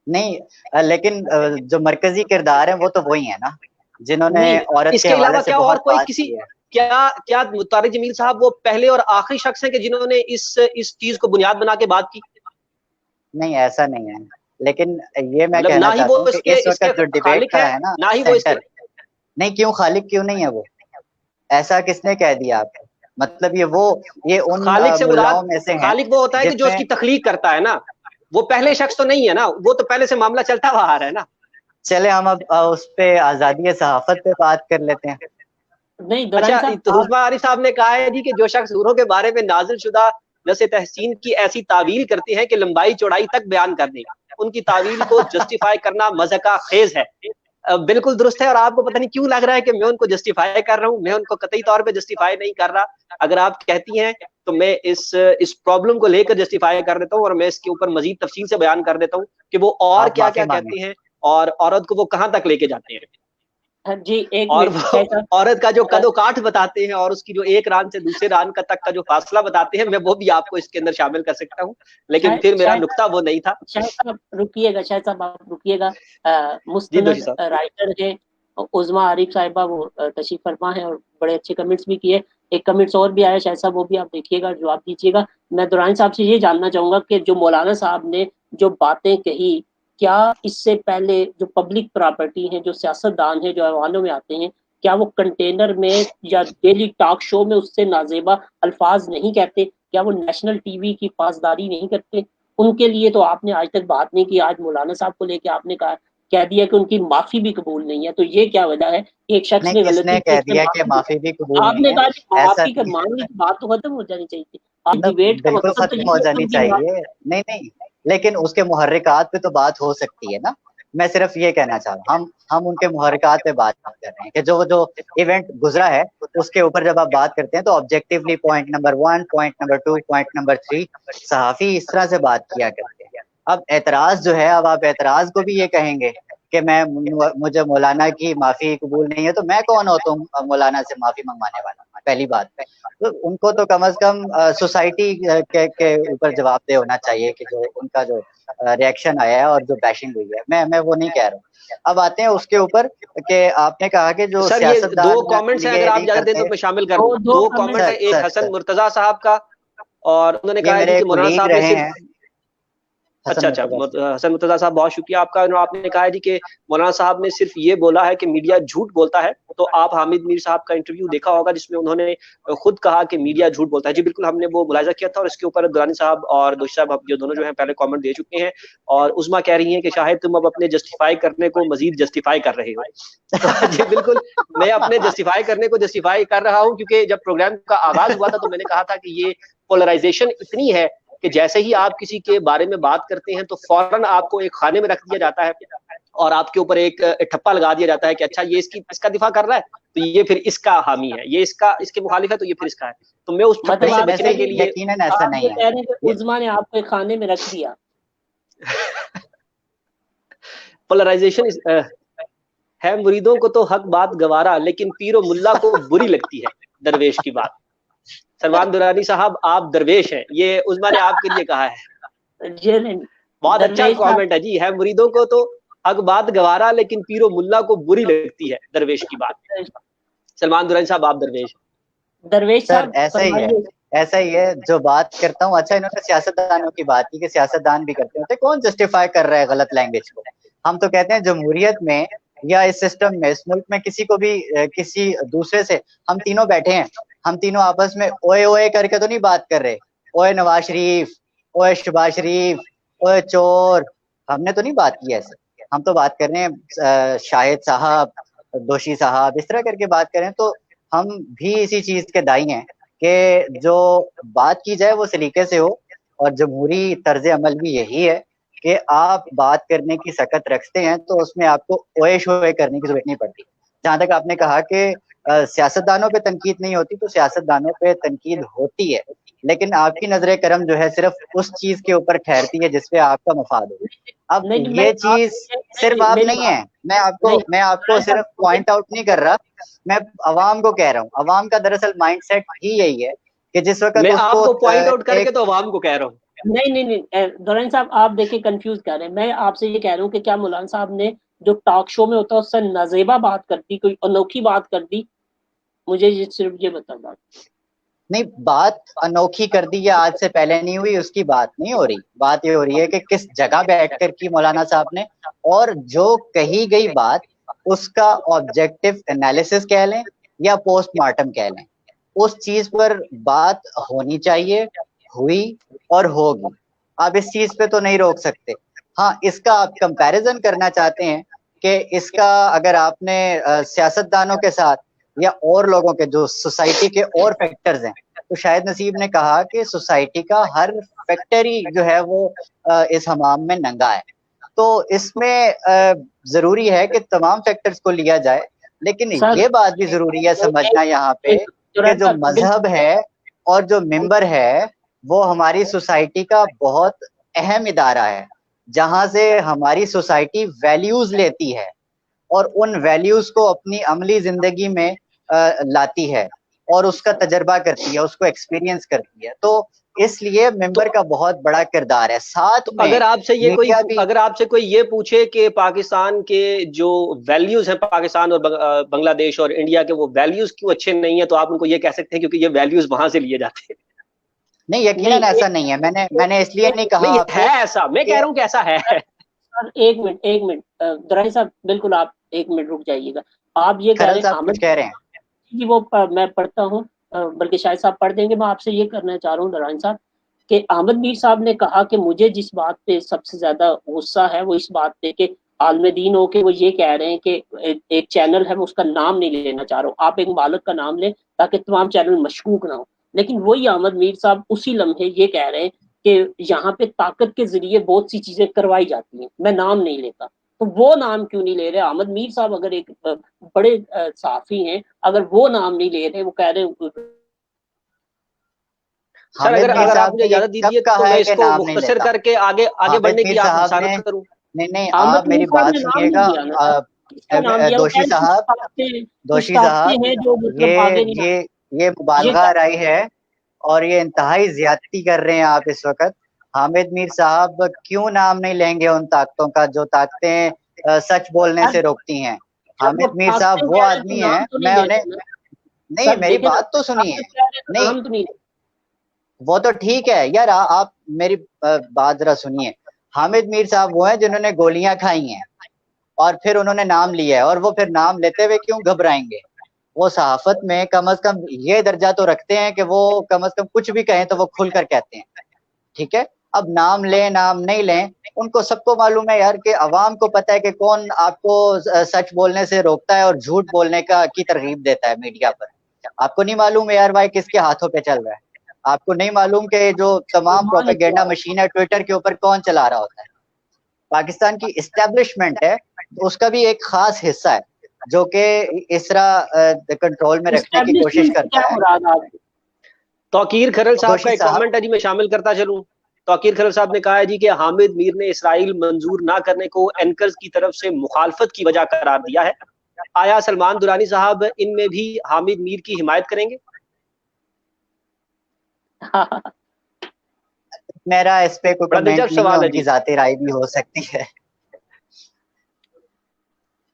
नहीं, लेकिन जो मरकजी किरदार है वो तो वही है ना, जिन्होंने नहीं, औरत के इसके हवाले अलावा से क्या और बहुत कोई बात किसी, की है। क्या क्या तारिक जमील साहब वो पहले और आखिरी शख्स हैं कि जिन्होंने इस चीज को बुनियाद बना के बात की? नहीं, ऐसा नहीं है, लेकिन ये मैं मतलब कहना ना ही चाहता वो हूँ कि इसके इस इसके वक्त जो डिबेट खालिक का है, है ना ना ही वो इसके, सेंटर, नहीं, क्यों खालिक क्यों नहीं है वो? ऐसा किसने कह दिया आपको? मतलब ये उन खालिक से मुराद, मुल्लाओं में से हैं खालिक वो होता है कि जो जिसमें, उसकी तखलीक करता है ना, वो पहले शख्स तो नहीं है ना, वो तो पहले से मामला चलता हुआ आ रहा है ना। चले हम अब उस पे आजादी सहाफत पे बात कर लेते हैं। नहीं दुरानी अच्छा, साहब तो हुस्मा आरिफ साहब ने कहा है जी कि जो शख्स हूरों के बारे में नाजिल शुदा नसे तहसीन की ऐसी तावील करते हैं कि लंबाई चौड़ाई तक बयान कर दें, उनकी तावील को जस्टिफाई करना मज़ाक़ खेज है। बिल्कुल दुरुस्त है, और आपको पता नहीं क्यों लग रहा है कि मैं उनको जस्टिफाई कर रहा हूँ। मैं उनको कतई तौर पे जस्टिफाई नहीं कर रहा। अगर आप कहती हैं तो मैं इस प्रॉब्लम को लेकर जस्टिफाई कर देता हूँ, और मैं इसके ऊपर मजीद तफसील से बयान कर देता हूँ कि वो और आप क्या माफी क्या मांगे। कहते हैं, और औरत को वो कहाँ तक लेके जाते हैं, हाँ जी, एक और मिनट वो ऐसा। औरत का जो कदो काठ बताते हैं, और उसकी जो एक रान से दूसरे रान का तक का जो फासला बताते हैं, मैं वो भी आपको इसके अंदर शामिल कर सकता हूँ, लेकिन शायद फिर मेरा शायद नुक्ता वो नहीं था। शायद साहब रुकिएगा, शायद साहब आप रुकिएगा। जी दोषी मुस्तनद साहब। राइटर है उज़मा आरिफ साहिबा, वो तशरीफ फरमा है और बड़े अच्छे कमेंट्स भी किए। एक कमेंट्स और भी आया शायद साहब, वो भी आप देखिएगा, जवाब दीजिएगा। मैं दुरानी साहब से ये जानना चाहूंगा कि जो मौलाना साहब ने जो बातें कही, क्या इससे पहले जो पब्लिक प्रॉपर्टी है, जो सियासतदान है, जो अहवालों में आते हैं, क्या वो कंटेनर में या डेली टॉक शो में उससे नाजेबा अल्फाज नहीं कहते? क्या वो नेशनल टीवी की पासदारी नहीं करते? उनके लिए तो आपने आज तक बात नहीं की। आज मौलाना साहब को लेके आपने कह दिया कि उनकी माफी भी कबूल नहीं है। तो ये क्या वजह है कि एक शख्स नहीं, ने किसने गलती की, कह उसने दिया कि माफी भी कबूल नहीं आपने है? कहा कि ऐसा माफी कर नहीं, मांग ली तो बात तो खत्म हो जानी चाहिए थी। आप मतलब डिबेट का बिल्कुल मकसद तो खत्म ये हो है कि जानी उनकी चाहिए। नहीं नहीं, लेकिन उसके मुहर्रिकात पे तो बात हो सकती है ना। मैं सिर्फ ये कहना चाह रहा हूँ, हम उनके मुहर्रिकात पे बात कर रहे हैं कि जो जो इवेंट गुजरा है उसके ऊपर जब आप बात करते हैं तो objectively point number 1, point number 2, point number 3 सहाफी इस तरह से बात किया करते हैं। अब एतराज जो है, अब आप एतराज को भी ये कहेंगे कि मुझे मौलाना की माफी कबूल नहीं है, तो मैं कौन होता हूँ मौलाना से माफी मंगवाने वाला? पहली बात, तो उनको तो कम से कम सोसाइटी के ऊपर जवाबदेह होना चाहिए कि जो उनका जो रिएक्शन आया है और जो बैशिंग हुई है। मैं वो नहीं कह रहा हूँ। अब आते हैं उसके ऊपर कि आपने कहा कि जो सर, ये दो सियासतदान कमेंट्स हैं, ये अगर आप नहीं इजाजत दें करते। तो मैं शामिल कर दूं। दो दो कमेंट कमेंट है, सर एक सर हसन सर मुर्तजा साहब का, और उन्होंने ये कहा है जी मेरे कि मौलाना कुलीग साहब ने रहे सिर्फ, हैं हसन अच्छा अच्छा, मुर्तजा साहब। हसन मुर्तजा साहब बहुत शुक्रिया आपका। आपने कहा है जी कि मौलाना साहब ने सिर्फ ये बोला है कि मीडिया झूठ बोलता है। तो आप हामिद मीर साहब का इंटरव्यू देखा होगा जिसमें उन्होंने खुद कहा कि मीडिया झूठ बोलता है। जी बिल्कुल, हमने वो मुलाहिजा किया था, और इसके ऊपर दुरानी साहब और दोषी साहब जो दोनों जो है पहले कमेंट दे चुके हैं। और उस्मा कह रही हैं कि शायद तुम अब अपने जस्टिफाई करने को मजीद जस्टिफाई कर रहे हो। तो जी बिल्कुल, मैं अपने जस्टिफाई करने को जस्टिफाई कर रहा हूँ, क्योंकि जब प्रोग्राम का आगाज हुआ था तो मैंने कहा था कि ये पोलराइजेशन इतनी है कि जैसे ही आप किसी के बारे में बात करते हैं तो फौरन आपको एक खाने में रख दिया जाता है और आपके ऊपर एक ठप्पा लगा दिया जाता है कि अच्छा ये इसका दिफा कर रहा है तो ये फिर इसका हामी है, ये इसके मुखालिफ है तो ये फिर इसका है। तो मैं उस ठप्पे से बचने के लिए यकीनन ऐसा नहीं है। उस्मा ने आपको एक खाने में रख दिया। पोलराइजेशन है मुरीदों को तो हक बात गवारा, लेकिन पीरो मुल्ला को बुरी लगती है दरवेश की बात। सलमान दुरानी साहब आप दरवेश हैं, ये उस्मा ने आपके लिए कहा है। बहुत अच्छा कमेंट है जी। है मुरीदों को तो हक बात गवारा, लेकिन पीरो मुल्ला को बुरी लगती है दरवेश की बात। सलमान दुरानी साहब आप दरवेश सर ऐसा ही है जो बात करता हूँ। अच्छा, इन्होंने सियासतदानों की बात की कि सियासतदान भी करते होते, कौन जस्टिफाई कर रहा है गलत लैंग्वेज को? हम तो कहते हैं जमहूरियत में या इस सिस्टम में, इस मुल्क में किसी को भी किसी दूसरे से, हम तीनों बैठे हैं, हम तीनों आपस में ओए ओए करके तो नहीं बात कर रहे, ओए नवाज शरीफ, ओए शहबाज शरीफ, ओए चोर, हमने तो नहीं बात की ऐसे। हम तो बात कर रहे हैं शाहिद साहब, दोषी साहब, इस तरह करके बात करें। तो हम भी इसी चीज के दाई हैं कि जो बात की जाए वो सलीके से हो, और जमहूरी तर्ज अमल भी यही है कि आप बात करने की सकत रखते हैं तो उसमें आपको ओए शोए करने की जरूरत नहीं पड़ती। जहां तक आपने कहा कि सियासतदानों पे तनकीद नहीं होती, तो सियासतदानों पे तनकीद होती है, लेकिन आपकी नजर करम जो है सिर्फ उस चीज के ऊपर ठहरती है जिसपे आपका मफाद हो। अब ये चीज सिर्फ आप नहीं है, मैं आपको सिर्फ पॉइंट आउट नहीं कर रहा, मैं अवाम को कह रहा हूँ। अवाम का दरअसल माइंडसेट ही यही है कि जिस वक्त मैं आपको पॉइंट आउट करके तो अवाम को कह रहा हूँ। नहीं, दुरानी साहब आप देखिए कंफ्यूज कर रहे हैं। मैं आपसे ये कह रहा हूँ कि क्या मौलाना साहब ने जो टॉक शो में होता है उससे नजेबा बात कर दी, कोई अनोखी बात कर दी? मुझे सिर्फ ये बता बात नहीं, बात अनोखी कर दी या आज से पहले नहीं हुई, उसकी बात नहीं हो रही। बात ये हो रही है कि किस जगह बैठकर की मौलाना साहब ने, और जो कही गई बात उसका ऑब्जेक्टिव एनालिसिस कह लें या पोस्टमार्टम कह लें, उस चीज पर बात होनी चाहिए, हुई और होगी। आप इस चीज पे तो नहीं रोक सकते। हाँ, इसका आप कंपैरिजन करना चाहते हैं कि इसका अगर आपने सियासतदानों के साथ या और लोगों के जो सोसाइटी के और फैक्टर्स हैं, तो शायद नसीब ने कहा कि सोसाइटी का हर फैक्टर ही जो है वो इस हमाम में नंगा है। तो इसमें जरूरी है कि तमाम फैक्टर्स को लिया जाए, लेकिन ये बात भी जरूरी है समझना यहाँ पे कि जो मजहब है और जो मेंबर है वो हमारी सोसाइटी का बहुत अहम इदारा है, जहां से हमारी सोसाइटी वैल्यूज लेती है और उन वैल्यूज को अपनी अमली जिंदगी में लाती है और उसका तजर्बा करती है, उसको एक्सपीरियंस करती है। तो इसलिए मेंबर का बहुत बड़ा किरदार है। साथ में अगर आपसे कोई ये पूछे कि पाकिस्तान के जो वैल्यूज हैं, पाकिस्तान और बांग्लादेश और इंडिया के, वो वैल्यूज क्यों अच्छे नहीं है, तो आप उनको ये कह सकते हैं क्योंकि ये वैल्यूज वहां से लिए जाते हैं। नहीं, यकीनन ऐसा नहीं है। मैंने इसलिए नहीं कहा है ऐसा, मैं कह रहा हूँ कि ऐसा है। सर एक मिनट दुरानी साहब, बिल्कुल आप 1 मिनट रुक जाइएगा। आप ये कह रहे हैं कि वो मैं पढ़ता हूँ, बल्कि शायद साहब पढ़ देंगे। मैं आपसे ये करना चाह रहा हूँ दुरानी साहब कि अहमद मीर साहब ने कहा कि मुझे जिस बात पे सबसे ज्यादा गुस्सा है वो इस बात पे कि आलम दीन हो के वो ये कह रहे हैं कि एक चैनल है, मैं उसका नाम नहीं लेना चाह रहा हूँ, आप एक मालिक का नाम लें ताकि तमाम चैनल मशकूक ना हो। लेकिन वही अहमद मीर साहब उसी लम्हे ये कह रहे हैं कि यहाँ पे ताकत के जरिए बहुत सी चीजें करवाई जाती हैं, मैं नाम नहीं लेता। तो वो नाम क्यों नहीं ले रहे? अहमद मीर साहब अगर एक बड़े सहाफी हैं, अगर वो नाम नहीं ले रहे, वो कह रहे हैं सर अगर आप मुझे इजाजत दीजिए तो मैं इसको मुख्तसर करके आगे बढ़ने की आप इशारत करूं। नहीं, आप मेरी बात सुनिएगा। दोषी साहब, ये मुबालगा राय है और ये इंतहाई ज्यादती कर रहे हैं आप इस वक्त। हामिद मीर साहब क्यों नाम नहीं लेंगे उन ताकतों का जो ताकतें सच बोलने से रोकती हैं? हामिद मीर साहब वो आदमी है, मैं उन्हें नहीं, मेरी बात तो सुनिए। नहीं, वो तो ठीक है यार, आप मेरी बात जरा सुनिए। हामिद मीर साहब वो हैं जिन्होंने गोलियां खाई हैं और फिर उन्होंने नाम लिया है, और वो फिर नाम लेते हुए क्यों घबराएंगे? वो सहाफत में कम अज कम ये दर्जा तो रखते हैं कि वो कम अज कम कुछ भी कहें तो वो खुलकर कहते हैं, ठीक है? अब नाम लें नाम नहीं लें, उनको सबको मालूम है यार कि अवाम को पता है कि कौन आपको सच बोलने से रोकता है और झूठ बोलने की तरगीब देता है मीडिया पर। आपको नहीं मालूम है यार भाई किसके हाथों पे चल रहा है? आपको नहीं मालूम कि जो तमाम प्रोपेगेंडा मशीन है ट्विटर के ऊपर कौन चला रहा होता है? पाकिस्तान की इस्टेब्लिशमेंट है, तो उसका भी एक खास हिस्सा है जो कि इसरा कंट्रोल में रखने की कोशिश करता है। तौकीर खरल साहब का एक कमेंट है जी, मैं शामिल करता चलूं। तौकीर खरल साहब ने कहा है जी कि हामिद मीर ने इसराइल मंजूर ना करने को एंकर्स की तरफ से मुखालफत की वजह करार दिया है। आया सलमान दुरानी साहब इनमें भी हामिद मीर की हिमायत करेंगे? मेरा इस पे कोई कमेंट नहीं है, उनकी जाती राय भी हो सकती है।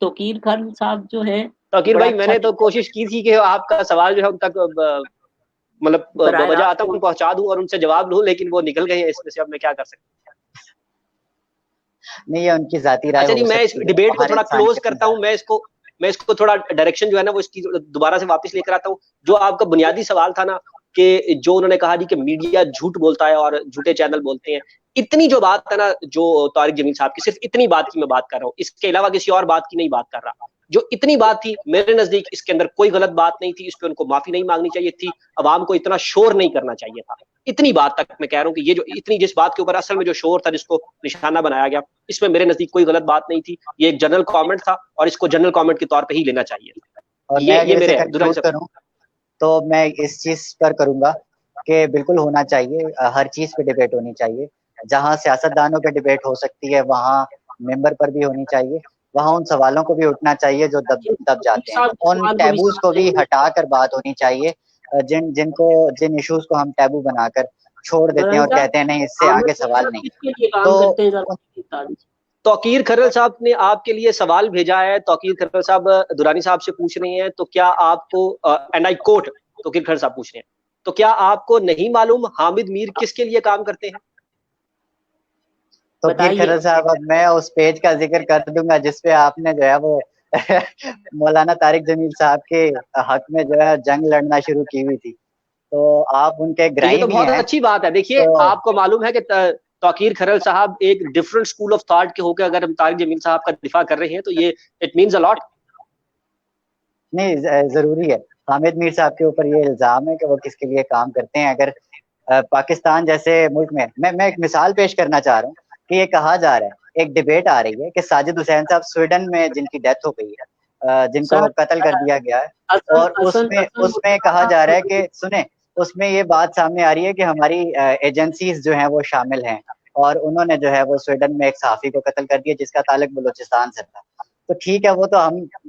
तौकीर खान साहब जो है, तौकीर भाई मैंने तो कोशिश की थी कि आपका सवाल जो है उन तक मतलब बजा तक पहुंचा दूं और उनसे जवाब लूं, लेकिन वो निकल गए हैं इसमें से। अब मैं क्या कर सकता हूं? नहीं है, उनकी जाती राय। अच्छा जी, मैं इस डिबेट को थोड़ा क्लोज करता हूं। मैं इसको थोड़ा डायरेक्शन जो है ना वो इसकी दोबारा से वापस लेकर आता हूं। जो आपका बुनियादी सवाल था ना कि जो उन्होंने कहा जी कि मीडिया झूठ बोलता है और झूठे चैनल बोलते हैं, इतनी जो बात है ना जो तारिक जमील साहब की, सिर्फ इतनी बात की मैं बात कर रहा हूँ, इसके अलावा किसी और बात की नहीं बात कर रहा। जो इतनी बात थी मेरे नजदीक इसके अंदर कोई गलत बात नहीं थी, इस पर उनको माफी नहीं मांगनी चाहिए थी, अवाम को इतना शोर नहीं करना चाहिए था। इतनी बात तक मैं कह रहा हूँ कि ये जो इतनी जिस बात के ऊपर असल में जो शोर था, जिसको निशाना बनाया गया, इसमें मेरे नजदीक कोई गलत बात नहीं थी। ये एक जनरल कमेंट था और इसको जनरल कमेंट के तौर पे ही लेना चाहिए था। और ये मेरे करूं तो मैं इस चीज पर करूंगा कि बिल्कुल होना चाहिए, हर चीज पे डिबेट होनी चाहिए। जहां सियासतदानों पे डिबेट हो सकती है वहां मेंबर पर भी होनी चाहिए, वहां उन सवालों को भी उठना चाहिए जो दब जाते हैं। उन टैबूज को भी हटाकर बात होनी चाहिए, जिन इश्यूज को हम टैबू बनाकर छोड़ देते हैं और कहते हैं नहीं इससे आगे सवाल नहीं। तो तौकीर खरल साहब ने आपके लिए सवाल भेजा है। तौकीर खरल साहब दुरानी साहब से पूछ रहे हैं, तो क्या आपको, एंड आई कोट, तौकीर खरल साहब पूछ रहे हैं, तो क्या आपको नहीं मालूम हामिद मीर किसके लिए काम करते हैं? तौकीर खरल साहब, अब मैं उस पेज का जिक्र कर दूंगा जिसपे आपने जो है वो मौलाना तारिक जमील साहब के हक में जो है जंग लड़ना शुरू की हुई थी, तो आप उनके ग्राही भी हैं। बहुत अच्छी बात है। देखिए तो आपको मालूम है कि तौकीर खरल साहब एक डिफरेंट स्कूल ऑफ थॉट के होकर अगर हम तारिक जमील साहब का दिफा कर रहे हैं तो ये इट मींस अ लॉट। नहीं, जरूरी है। हामिद मीर साहब के ऊपर ये इल्जाम है कि वो किसके लिए काम करते हैं। अगर पाकिस्तान जैसे मुल्क में, मैं एक मिसाल पेश करना चाह रहा हूँ कि ये कहा जा रहा है, एक डिबेट आ रही है कि साजिद हुसैन साहब स्वीडन में जिनकी डेथ हो गई है, जिनको कत्ल कर दिया गया है, और उसमें कहा जा रहा है कि सुने, उसमें ये बात सामने आ रही है कि हमारी एजेंसीज जो हैं वो शामिल हैं और उन्होंने जो है वो स्वीडन में एक सहाफी को कत्ल कर दिया जिसका ताल्लुक बलूचिस्तान से था। तो ठीक है, वो तो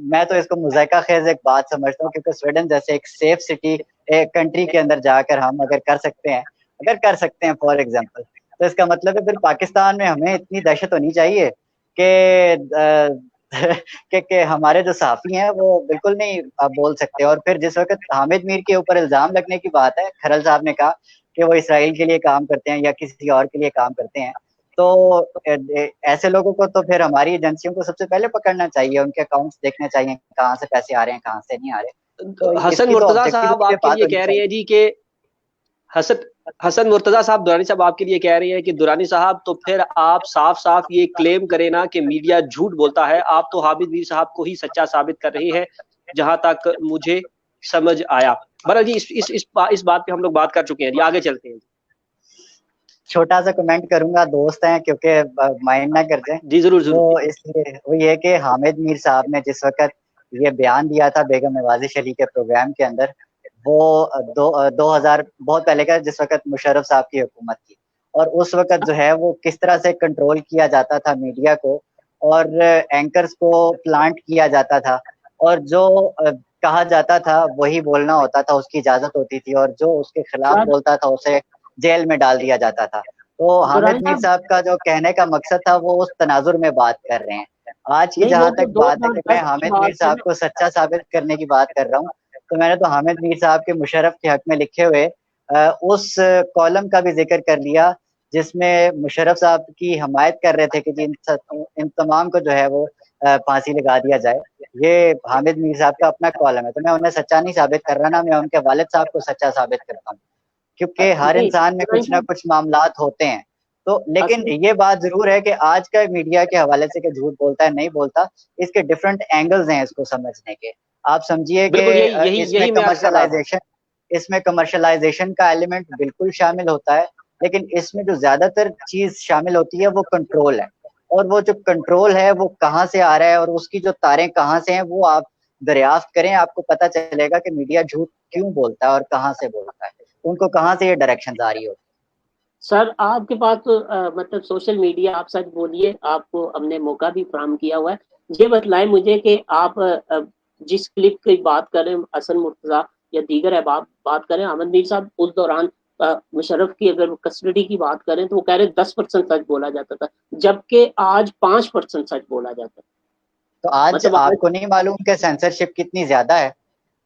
मैं तो इसको मुज़ायका खेज एक बात समझता हूँ, क्योंकि स्वीडन जैसे एक सेफ सिटी, एक कंट्री के अंदर जाकर हम अगर कर सकते हैं फॉर एग्जांपल, तो इसका मतलब है फिर पाकिस्तान में हमें इतनी दहशत होनी चाहिए कि हमारे जो सहाफी हैं वो बिल्कुल नहीं बोल सकते। और फिर जिस वक्त हामिद मीर के ऊपर इल्जाम लगने की बात है, खरल साहब ने कहा कि वो इसराइल के लिए काम करते हैं या किसी और के लिए काम करते हैं, तो ऐसे लोगों को तो फिर हमारी एजेंसियों को सबसे पहले पकड़ना चाहिए, उनके अकाउंट्स देखने चाहिए, कहाँ से पैसे आ रहे हैं कहाँ से नहीं आ रहे। तो हसन मुर्तजा साहब आपके लिए कह रहे हैं जी कि हसन मुर्तजा साहब दुरानी साहब आपके लिए कह रहे हैं कि दुरानी साहब तो फिर आप साफ साफ ये क्लेम करें ना कि मीडिया झूठ बोलता है, आप तो हामिद मीर साहब को ही सच्चा साबित कर रहे हैं जहां तक मुझे समझ आया। बहरहाल जी इस बात पे हम लोग बात कर चुके हैं जी, आगे चलते हैं। छोटा सा कमेंट करूंगा, दोस्त हैं क्योंकि माइंड ना कर जाए जी, जरूर जरूर। तो इसलिए वो ये कि हामिद मीर साहब ने जिस वक्त ये बयान दिया था बेगम नवाजिश अली के प्रोग्राम के अंदर, वो 2000 बहुत पहले का, जिस वक्त मुशर्रफ साहब की हुकूमत थी, और उस वक्त जो है वो किस तरह से कंट्रोल किया जाता था मीडिया को और एंकर्स को प्लांट किया जाता था, और जो कहा जाता था वही बोलना होता था, उसकी इजाजत होती थी, और जो उसके खिलाफ बोलता था उसे जेल में डाल दिया जाता था। तो हामिद मीर साहब का जो कहने का मकसद था वो उस तनाजुर में बात कर रहे हैं। आज की जहां तक बात है कि मैं हामिद मीर साहब को सच्चा साबित करने की बात कर रहा हूँ, तो मैंने तो हामिद मीर साहब के मुशर्रफ के हक में लिखे हुए उस कॉलम का भी जिक्र कर लिया जिसमें मुशर्रफ साहब की हमायत कर रहे थे कि इन तमाम को जो है वो फांसी लगा दिया जाए। ये हामिद मीर साहब का अपना कॉलम है, तो मैं उन्हें सच्चा नहीं साबित कर रहा ना, मैं उनके वालिद साहब को सच्चा साबित करता हूँ, क्योंकि हर इंसान में कुछ ना कुछ मामलात होते हैं। तो लेकिन ये बात जरूर है कि आज का मीडिया के हवाले से कि झूठ बोलता है नहीं बोलता, इसके डिफरेंट एंगल्स हैं इसको समझने के। आप समझिए कि इसमें कमर्शलाइजेशन, इसमें कमर्शलाइजेशन का एलिमेंट बिल्कुल शामिल होता है, लेकिन इसमें जो ज्यादातर चीज शामिल होती है वो कंट्रोल है। और वो जो कंट्रोल है वो कहाँ से आ रहा है और उसकी जो तारें कहाँ से हैं वो आप दरियाफ्त करें, आपको पता चलेगा कि मीडिया झूठ क्यों बोलता है और कहाँ से बोलता है, उनको कहाँ से ये डायरेक्शन आ रही होती है। सर आपके पास तो मतलब सोशल मीडिया, आप सच बोलिए, आपको हमने मौका भी फराहम किया हुआ है। ये बतलाएं मुझे कि आप जिस क्लिप की बात करें, हसन मुर्तजा या दीगर अहबाब बात करें, अहमद मीर साहब उस दौरान मुशर्रफ की अगर कस्टडी की बात करें तो वो कह रहे 10% सच बोला जाता था, जबकि आज 5% सच बोला जाता है। तो आज मतलब आपको नहीं मालूम कि सेंसरशिप कितनी ज्यादा है?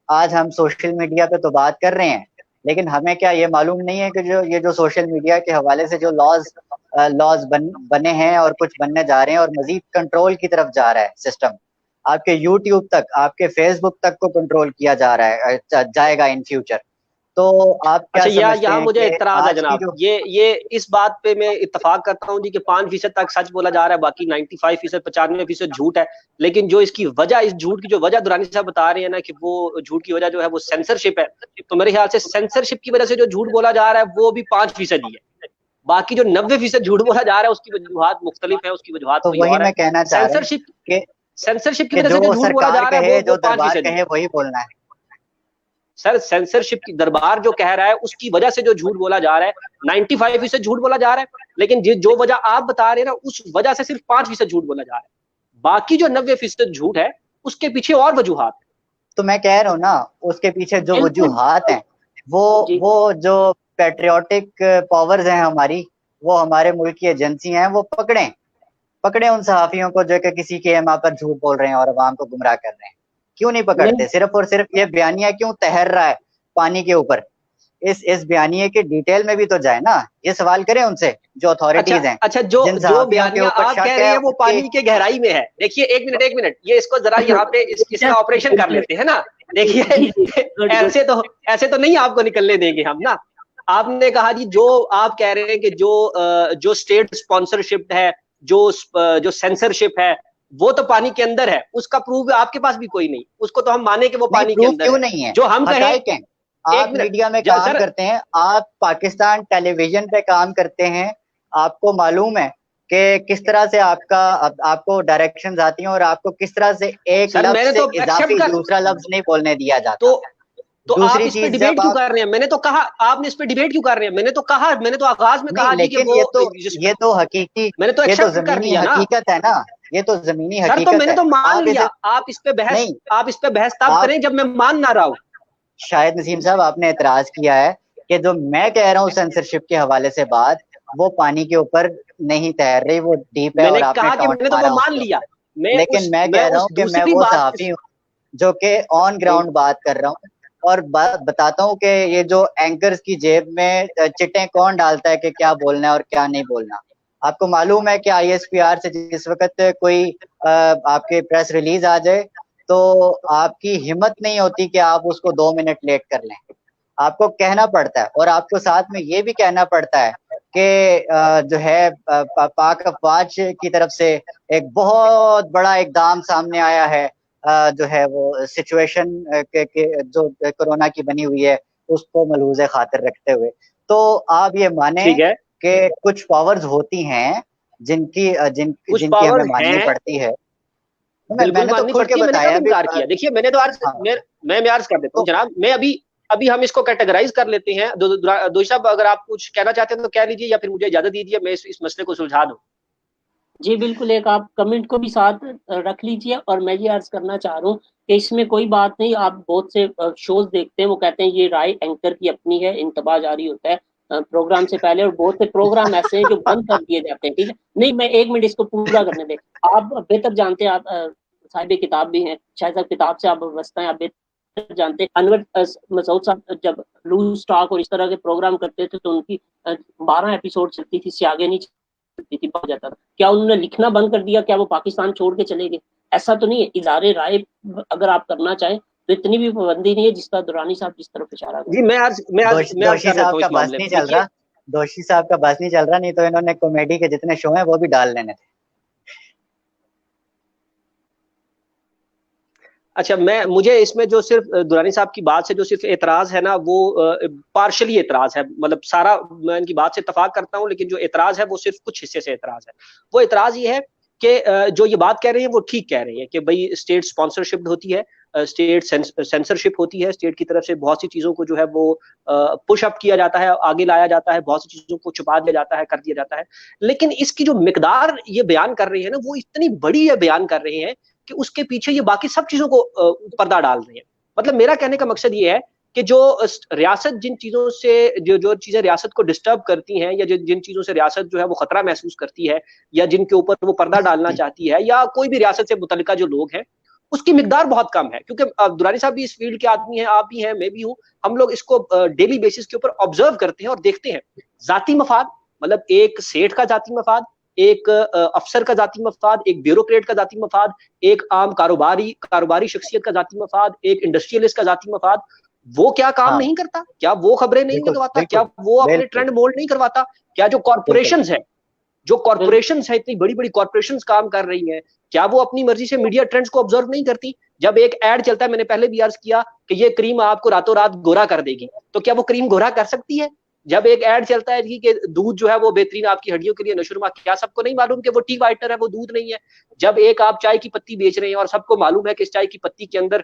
आज हम सोशल मीडिया पे तो बात कर रहे हैं, लेकिन हमें क्या ये मालूम नहीं है कि जो ये जो सोशल मीडिया के हवाले से जो लॉज बने हैं और कुछ बनने जा रहे हैं और मजीद कंट्रोल की तरफ जा रहा है सिस्टम, आपके यूट्यूब तक, आपके फेसबुक तक को कंट्रोल किया जा रहा है, जाएगा इन फ्यूचर। तो आप क्या अच्छा, समझते यहाँ हैं मुझे कि इतराज है आज की जनाब, जो ये इस बात पे मैं इत्तेफाक करता हूँ जी कि 5% तक सच बोला जा रहा है, बाकी 95%, 95% झूठ है। लेकिन जो इसकी वजह, इस झूठ की जो वजह दुरानी साहब बता रहे हैं ना कि वो झूठ की वजह जो है वो सेंसरशिप है, तो मेरे ख्याल से सेंसरशिप की वजह से जो झूठ बोला जा रहा है वो भी 5% ही है। बाकी जो 90% झूठ बोला जा रहा है उसकी वजूहत मुख्तलिफ है, उसकी वजूहत तो कोई वही और है। मैं कहना चाह रहा हूँ सेंसरशिप कि सेंसरशिप की कि वजह से जो जो झूठ बोला सरकार जा रहा है कहे, वो जो दरबार 5% ही कहे है। वही बोलना है। सर सेंसरशिप की दरबार जो कह रहा है उसकी वजह से जो झूठ बोला जा रहा है 95% झूठ बोला जा रहा है, लेकिन जो वजह आप बता रहे हैं ना उस वजह से सिर्फ 5% झूठ बोला जा रहा है। बाकी जो 90% झूठ है उसके पीछे और वजूहात। तो मैं कह रहा हूँ ना, उसके पीछे जो बिल्कुल वजूहात हैं वो जी, वो जो पेट्रियोटिक पावर्स हैं हमारी, वो हमारे मुल्क की एजेंसी हैं, वो पकड़े पकड़े उन सहाफियों को जो कि किसी के एमा पर झूठ बोल रहे हैं और अवाम को गुमराह कर रहे हैं। क्यों नहीं नहीं पकड़ते? सिर्फ और सिर्फ ये बयानिया क्यों तैर रहा है पानी के ऊपर? इस बयानिए के डिटेल में भी तो जाए ना, ये सवाल करें उनसे जो अच्छा अथॉरिटीज हैं, अच्छा, जो जिन जो सहाफियों के बयानियां ऊपर आप कह शक रही है है वो उनके। पानी के गहराई में है। देखिए, एक मिनट, ये इसको जरा यहाँ पे इसका ऑपरेशन कर लेते हैं ना। जी जी, देखिए गुड गुड। ऐसे तो नहीं आपको निकलने देंगे हम ना। आपने कहा जी, जो आप कह रहे हैं कि जो स्टेट स्पॉन्सरशिप है, जो सेंसरशिप है, वो तो पानी के अंदर है, उसका प्रूफ आपके पास भी कोई नहीं, उसको तो हम माने कि वो नहीं, पानी के प्रूफ अंदर क्यों है। नहीं है? जो हम कहें, हकायक हैं। एक आप मिनट मीडिया में काम सर, करते हैं, आप पाकिस्तान टेलीविजन पे काम करते हैं, आपको मालूम है कि किस तरह से आपको डायरेक्शंस आती हैं और आपको किस तरह से एक सर लफ्ज मैंने से तो एक्सेप्ट इजाफी कर, दूसरा लफ्ज नहीं बोलने दिया तो जाता। तो आप दूसरी इस पे चीज, डिबेट जब क्यों आप कर रहे हैं? मैंने तो कहा, आपने इस पे डिबेट क्यों कर रहे हैं? मैंने तो आगाज में नहीं, कहा जी कि लेकिन वो ये तो हकीकी, मैंने तो ये तो एक्सेप्ट कर जमीनी लिया ना। हकीकत है ना, ये तो जमीनी सर तो हकीकत मैंने है। तो मान आप लिया, इसे नहीं, आप इस पे बहस तब आप करें जब मैं मान ना रहा हूं। शायद नसीम साहब आपने एतराज किया है कि जो मैं कह रहा हूँ सेंसरशिप के हवाले से बात, वो पानी के ऊपर नहीं तैर रही, वो डीप है और मैंने आपने कहा कि टॉन्ट मैंने तो वो मारा मान उसके लिया। ऊपर। लेकिन मैं मैं कह रहा उस हूँ कि मैं दूसरी वो बात सहाफी हूँ जो कि ऑन ग्राउंड बात कर रहा हूँ और बताता हूँ कि ये जो एंकर्स की जेब में चिटें कौन डालता है कि क्या बोलना है और क्या नहीं बोलना। आपको मालूम है कि ISPR से जिस वक्त कोई आपके प्रेस रिलीज आ जाए तो आपकी हिम्मत नहीं होती कि आप उसको 2 मिनट लेट कर लें, आपको कहना पड़ता है और आपको साथ में ये भी कहना पड़ता है कि जो है पाक अफवाज की तरफ से एक बहुत बड़ा इकदाम सामने आया है, जो है वो सिचुएशन के जो कोरोना की बनी हुई है उसको मलहूज़े खातिर रखते हुए। तो आप ये माने ठीक है, कि कुछ पावर्स होती हैं कुछ जिनकी हमें पावर्स माननी हैं, पड़ती है। तो बिल्कुल मैंने तो माननी खुल के पड़ती है। मैंने बताया कब अभी। इनकार किया? देखिए, मैंने तो अर्ज हाँ, मैं अर्ज कर देता हूँ तो जनाब। मैं अभी अभी हम इसको कैटेगराइज कर लेते हैं। दोषी साहब, अगर आप कुछ कहना चाहते हैं तो कह लीजिए, या फिर मुझे इजाजत दीजिए, मैं इस मसले को सुलझा दूं। जी बिल्कुल, एक आप कमेंट को भी साथ रख लीजिए। और मैं ये अर्ज करना चाह रहा हूँ कि इसमें कोई बात नहीं, आप बहुत से शोज देखते हैं, वो कहते हैं ये राय एंकर की अपनी है, इंतबा जारी होता है प्रोग्राम से पहले, और बहुत से प्रोग्राम ऐसे हैं जो बंद कर दिए जाते हैं। ठीक है, नहीं मैं 1 मिनट इसको पूरा करने दें। आप बेहतर जानते हैं, आप साहिब किताब भी हैं, शायद साहब किताब से आप वाबस्ता हैं, आप बेहतर जानते हैं। अनवर मसूद साहब जब लूज टॉक और इस तरह के प्रोग्राम करते थे तो उनकी 12 एपिसोड चलती थी, इससे आगे नहीं चलती थी, बढ़ जाता था। क्या उन्होंने लिखना बंद कर दिया? क्या वो पाकिस्तान छोड़ के चले गए? ऐसा तो नहीं है। इज़हार राय अगर आप करना चाहें तो इतनी भी पाबंदी नहीं है जिसका दुरानी साहब जिस तरफ इशारा कर जी, रहे मैं अर्ज दोषी कर लेता साहब हूँ का इस बस मामले नहीं में। चल देखिए, रहा, दोषी साहब का बस नहीं चल रहा, नहीं तो इन्होंने कॉमेडी के जितने शो हैं वो भी डाल लेने थे। अच्छा, मुझे इसमें जो सिर्फ दुरानी साहब की बात से जो सिर्फ एतराज है ना, वो पार्शली एतराज है। मतलब सारा मैं इनकी बात से इत्तफाक करता हूँ, लेकिन जो एतराज है वो सिर्फ कुछ हिस्से से एतराज है। वो एतराज ये है कि जो ये बात कह रहे हैं वो ठीक कह रहे हैं कि भाई स्टेट स्पॉन्सरशिप होती है, स्टेट सेंसरशिप होती है, स्टेट की तरफ से बहुत सी चीजों को जो है वो पुश अप किया जाता है, आगे लाया जाता है, बहुत सी चीजों को छुपा दिया जाता है, कर दिया जाता है। लेकिन इसकी जो मिकदार ये बयान कर रहे हैं ना, वो इतनी बड़ी ये बयान कर रहे हैं कि उसके पीछे ये बाकी सब चीजों को पर्दा डाल रहे हैं। मतलब मेरा कहने का मकसद ये है कि जो रियासत जिन चीजों से जो जो चीजें रियासत को डिस्टर्ब करती हैं, या जिन चीजों से रियासत जो है वो खतरा महसूस करती है, या जिनके ऊपर वो पर्दा डालना चाहती है, या कोई भी रियासत से मुतल्लिका जो लोग हैं, उसकी मिकदार बहुत कम है। क्योंकि दुरानी साहब भी इस फील्ड के आदमी हैं, आप भी हैं, मैं भी हूं। हम लोग इसको डेली बेसिस के ऊपर ऑब्जर्व करते हैं और देखते हैं। जाती मफाद, मतलब एक सेठ का जाती मफाद, एक अफसर का जाती मफाद, एक ब्यूरोक्रेट का जाती मफाद, एक आम कारोबारी शख्सियत का जाती मफाद, एक इंडस्ट्रियलिस्ट का जाती मफाद, वो क्या काम हाँ नहीं करता? क्या वो खबरें नहीं बिल्कुल लगवाता? क्या बिल्कुल वो अपने बिल्कुल ट्रेंड मोल्ड नहीं करवाता? क्या जो बिल्कुल कॉर्पोरेशंस है, जो कॉर्पोरेशंस है, इतनी बड़ी बड़ी कॉर्पोरेशंस काम कर रही हैं, क्या वो अपनी मर्जी से मीडिया ट्रेंड्स को ऑब्जर्व नहीं करती? जब एक एड चलता है, मैंने पहले भी अर्ज किया कि ये क्रीम आपको रातों रात गोरा कर देगी, तो क्या वो क्रीम गोरा कर सकती है? जब एक ऐड चलता है कि दूध जो है वो बेहतरीन आपकी हड्डियों के लिए नशुरमा, क्या सबको नहीं मालूम कि वो टी वाइटनर है, वो दूध नहीं है? जब एक आप चाय की पत्ती बेच रहे हैं और सबको मालूम है कि इस चाय की पत्ती के अंदर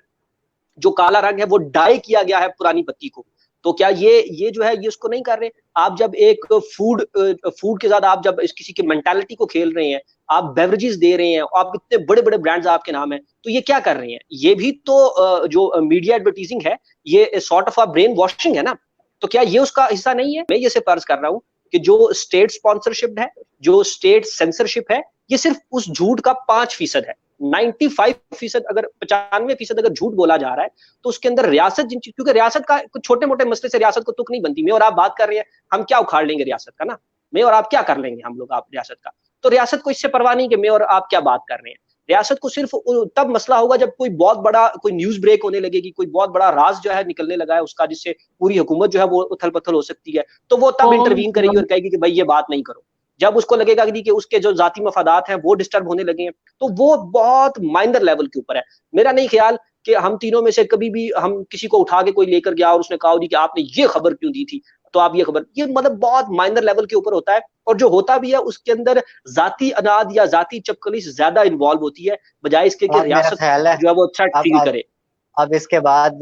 जो काला रंग है वो डाई किया गया है पुरानी पत्ती को, तो क्या ये जो है ये उसको नहीं कर रहे? आप जब एक फूड के साथ आप जब किसी की मेंटालिटी को खेल रहे हैं, आप बेवरेजेस दे रहे हैं, आप इतने बड़े बड़े ब्रांड्स आपके नाम है, तो ये क्या कर रहे हैं? ये भी तो जो मीडिया एडवर्टीजिंग है, ये sort of a brain washing है ना। तो क्या ये उसका हिस्सा नहीं है? मैं ये सिर्फ अर्ज कर रहा हूँ कि जो स्टेट स्पॉन्सरशिप है, जो स्टेट सेंसरशिप है, ये सिर्फ उस झूठ का 5% है। 95%, अगर 95% अगर झूठ बोला जा रहा है, तो उसके अंदर रियासत क्योंकि रियासत का कुछ छोटे मोटे मसले से रियासत को तुक नहीं बनती। मैं और आप बात कर रहे हैं, हम क्या उखाड़ लेंगे रियासत का ना? मैं और आप क्या कर लेंगे, हम लोग आप रियासत का? तो रियासत को इससे परवाह नहीं कि मैं और आप क्या बात कर रहे हैं। रियासत को सिर्फ तब मसला होगा जब कोई बहुत बड़ा कोई न्यूज ब्रेक होने लगेगी, कोई बहुत बड़ा राज जो है निकलने लगा है उसका, जिससे पूरी हुकूमत जो है वो उथल पथल हो सकती है, तो वो तब इंटरवीन करेगी और कहेगी कि भाई ये बात नहीं करो। जब उसको लगेगा कि उसके जो जाती मफादात हैं वो डिस्टर्ब होने लगे हैं, तो वो बहुत माइनर लेवल के ऊपर है। मेरा नहीं ख्याल कि हम तीनों में से कभी भी हम किसी को उठा के कोई लेकर गया और उसने कहा जी कि आपने ये खबर क्यों दी थी, तो आप ये खबर, ये मतलब बहुत माइनर लेवल के ऊपर होता है। और जो होता भी है उसके अंदर जाती अनाद या जाती चपकली ज्यादा इन्वॉल्व होती है, बजाय इसके कि मेरा रियासत ख्याल है जो है वो अच्छा फील करे। अब इसके बाद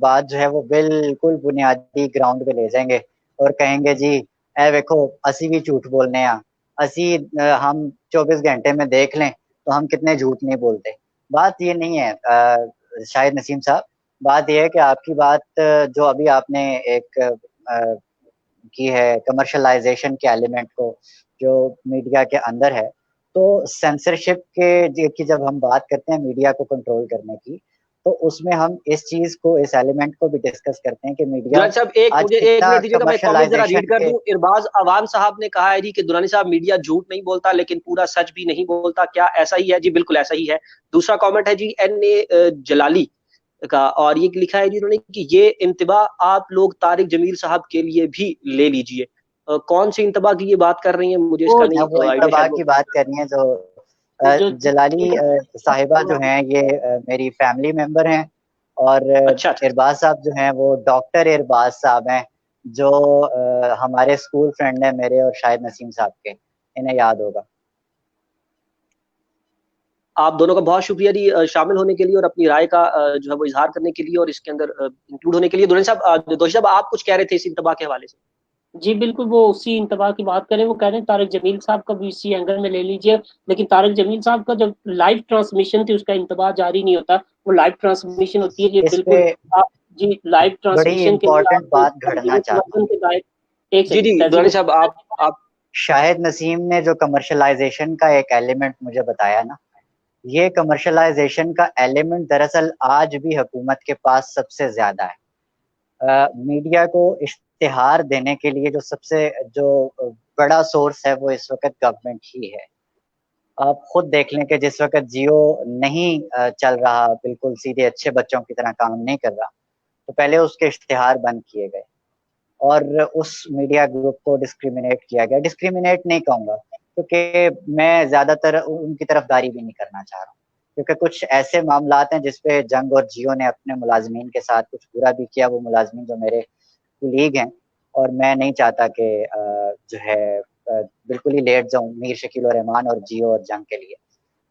बात जो है वो बिल्कुल बुनियादी ग्राउंड पे ले जाएंगे और कहेंगे जी ए देखो असी भी झूठ बोलने हैं, असी हम 24 घंटे में देख लें तो हम कितने झूठ नहीं बोलते। बात ये नहीं है शायद नसीम साहब, बात ये है कि आपकी बात जो अभी आपने एक की है कमर्शलाइजेशन के एलिमेंट को जो मीडिया के अंदर है, तो सेंसरशिप के की जब हम बात करते हैं मीडिया को कंट्रोल करने की, तो उसमें हम इस चीज को इस एलिमेंट को भी डिस्कस करते हैं कि मीडिया दुरानी साहब एक आज मुझे एक कितना मिनट दीजिएगा, मैं कमेंट जरा कमर्शलाइजेशन रीड कर के। दूं। इरबाज अवान साहब ने कहा है जी कि दुरानी साहब मीडिया झूठ नहीं बोलता लेकिन पूरा सच भी नहीं बोलता, क्या ऐसा ही है? जी बिल्कुल ऐसा ही है। दूसरा कमेंट है जी NA जलाली का, और ये लिखा है जी उन्होंने कि ये इंतबा आप लोग तारिक जमील साहब के लिए भी ले लीजिए। कौन सी इंतबा की ये बात कर रही है, मुझे इसका नहीं वो आइडिया। इंतबा शायद की बात कर रही है जो जलाली साहिबा जो हैं ये मेरी फैमिली मेंबर हैं, और अच्छा अच्छा इरबाज साहब जो हैं वो डॉक्टर इरबाज साहब हैं, जो हमारे स्कूल फ्रेंड हैं मेरे और शायद नसीम साहब के, इन्हें याद होगा। आप दोनों का बहुत शुक्रिया जी शामिल होने के लिए और अपनी राय का जो है वो इजहार करने के लिए और इसके अंदर इंक्लूड होने के लिए। दोषी साहब आप कुछ कह रहे थे इस इंतबा के हवाले से। जी बिल्कुल, वो उसी इंतबा की बात करें, वो कह रहे हैं तारिक जमील साहब का भी इसी एंगल में ले लीजिए। लेकिन तारिक जमील साहब का जब लाइव ट्रांसमिशन थी उसका इंतबा जारी नहीं होता, वो लाइव ट्रांसमिशन होती है। ये इस पे बिल्कुल आप जी लाइव बड़ी ट्रांसमिशन के लिए इंपॉर्टेंट बात आप घड़ना चाहता हूँ। के लाइव एक जी जी दुरानी साहब आप शाहिद नसीम ने जो कमर्शलाइजेशन का एक एलिमेंट मुझे बताया ना, ये कमर्शलाइजेशन का एलिमेंट दरअसल आज भी हुकूमत के पास सबसे ज्यादा है। मीडिया को इश्तिहार देने के लिए जो बड़ा सोर्स है वो इस वक्त गवर्नमेंट ही है। आप खुद देख लें कि जिस वक्त जियो नहीं चल रहा, बिल्कुल सीधे अच्छे बच्चों की तरह काम नहीं कर रहा, तो पहले उसके इश्तिहार बंद किए गए और उस मीडिया ग्रुप को डिस्क्रिमिनेट किया गया। डिस्क्रिमिनेट नहीं कहूँगा क्योंकि मैं ज्यादातर उनकी तरफदारी भी नहीं करना चाह रहा हूँ, क्योंकि कुछ ऐसे मामलात हैं जिसपे जंग और जियो ने अपने मुलाजमीन के साथ कुछ बुरा भी किया, वो मुलाजमीन जो मेरे कुलीग हैं, और मैं नहीं चाहता कि जो है बिल्कुल ही लेट जाऊं मीर शकील और रहमान और जियो और जंग के लिए।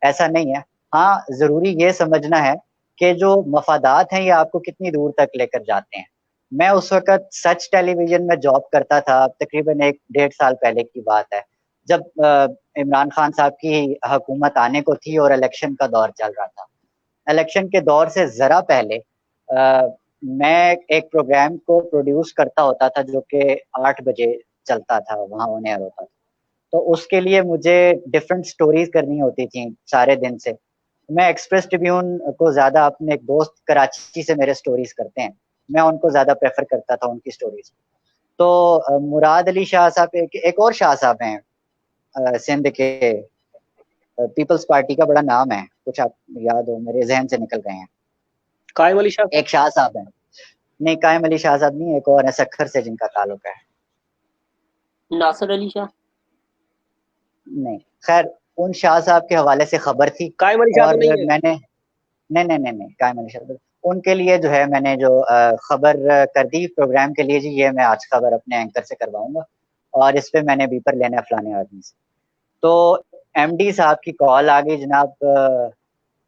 ऐसा नहीं है। हाँ, जरूरी ये समझना है कि जो मफादात हैं ये आपको कितनी दूर तक लेकर जाते हैं। मैं उस वक्त सच टेलीविजन में जॉब करता था, तकरीबन 1-1.5 साल पहले की बात है, जब इमरान खान साहब की हुकूमत आने को थी और इलेक्शन का दौर चल रहा था। इलेक्शन के दौर से जरा पहले मैं एक प्रोग्राम को प्रोड्यूस करता होता था जो कि 8 बजे चलता था, वहाँ ऑन एयर होता था। तो उसके लिए मुझे डिफरेंट स्टोरीज करनी होती थी सारे दिन से। मैं एक्सप्रेस ट्रिब्यून को ज़्यादा, अपने एक दोस्त कराची से मेरे स्टोरीज करते हैं, मैं उनको ज़्यादा प्रेफर करता था उनकी स्टोरीज। तो मुराद अली शाह साहब, एक और शाह साहब हैं सिंध के, पीपल्स पार्टी का बड़ा नाम है, कुछ आप याद हो, मेरे जहन से निकल गए हैं। कायम अली शाह, एक शाह साहब हैं, नहीं कायम अली शाह साहब नहीं, एक और है सखर से जिनका ताल्लुक है। नासिर अली शाह, नहीं, खैर उन शाह साहब के हवाले से खबर थी। कायम अली शाह और तो नहीं है। मैंने नहीं कायम अली शाह, उनके लिए जो है मैंने जो खबर कर दी प्रोग्राम के लिए, जी ये मैं आज खबर अपने एंकर से करवाऊंगा और इस पे मैंने बीपर लेना है फलाने आदमी से। तो एमडी साहब की कॉल आ गई, जनाब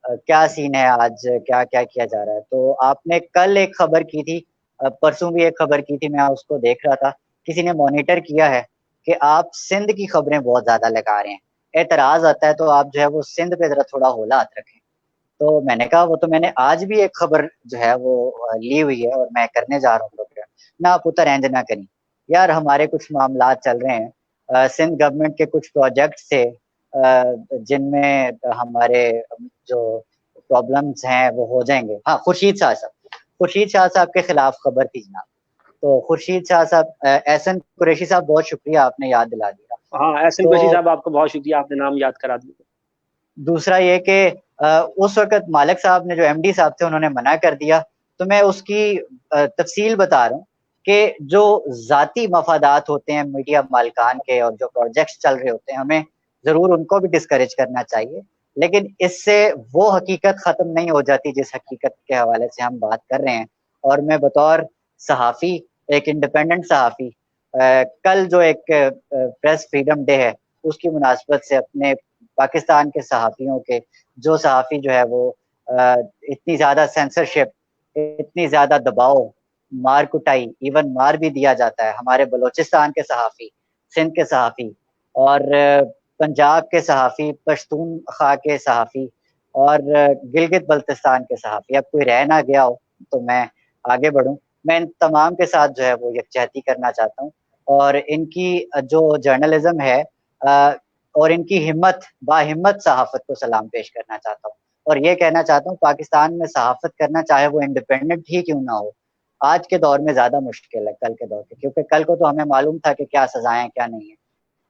क्या सीन है आज, क्या क्या किया जा रहा है। तो आपने कल एक खबर की थी, परसों भी एक खबर की थी, मैं उसको देख रहा था, किसी ने मॉनिटर किया है कि आप सिंध की खबरें बहुत ज्यादा लगा रहे हैं, एतराज आता है तो आप जो है वो सिंध पे जरा थोड़ा हौला हाथ रखें। तो मैंने कहा वो तो मैंने आज भी एक खबर जो है वो ली हुई है और मैं करने जा रहा हूँ प्रोग्राम, ना आप उतर रेंज ना करें यार, हमारे कुछ मामला चल रहे हैं, सिंध गवर्नमेंट के कुछ प्रोजेक्ट थे जिनमें हमारे जो प्रॉब्लम्स हैं वो हो जाएंगे। हाँ, खुर्शीद शाह साहब के खिलाफ खबर थी जनाब। तो खुर्शीद शाह साहब, एहसन कुरैशी साहब, बहुत शुक्रिया आपने याद दिला दिया। हाँ, एहसन कुरैशी साहब, आपको बहुत शुक्रिया, आपने नाम याद करा दिया। दूसरा ये कि उस वक्त मालिक साहब ने, जो एमडी साहब थे, उन्होंने मना कर दिया। तो मैं उसकी तफसील बता रहा हूँ कि जो जाती मफादात होते हैं मीडिया मालिकान के और जो प्रोजेक्ट्स चल रहे होते हैं, हमें जरूर उनको भी डिस्करेज करना चाहिए, लेकिन इससे वो हकीकत खत्म नहीं हो जाती जिस हकीकत के हवाले से हम बात कर रहे हैं। और मैं बतौर सहाफ़ी, एक इंडिपेंडेंट सहाफ़ी, कल जो एक प्रेस फ्रीडम डे है उसकी मुनासबत से अपने पाकिस्तान के सहाफ़ियों के, जो सहाफ़ी जो है वो इतनी ज़्यादा सेंसरशिप, इतनी ज़्यादा दबाव, मार कुटाई, इवन मार भी दिया जाता है, हमारे बलोचिस्तान के सहाफ़ी, सिंध के सहाफ़ी और पंजाब के सहाफ़ी, पश्तूनख्वा के सहाफ़ी और गिलगित बल्तिस्तान के सहाफ़ी, अब कोई रह ना गया हो तो मैं आगे बढ़ूँ। मैं इन तमाम के साथ जो है वो यकजहती करना चाहता हूँ और इनकी जो जर्नलिज्म है और इनकी हिम्मत, बाहिम्मत सहाफ़त को सलाम पेश करना चाहता हूँ और ये कहना चाहता हूँ पाकिस्तान में सहाफ़त करना, चाहे वो इंडिपेंडेंट ही क्यों ना हो, आज के दौर में ज़्यादा मुश्किल है कल के दौर में, क्योंकि कल को तो हमें मालूम था कि क्या सज़ाएँ हैं, क्या नहीं है।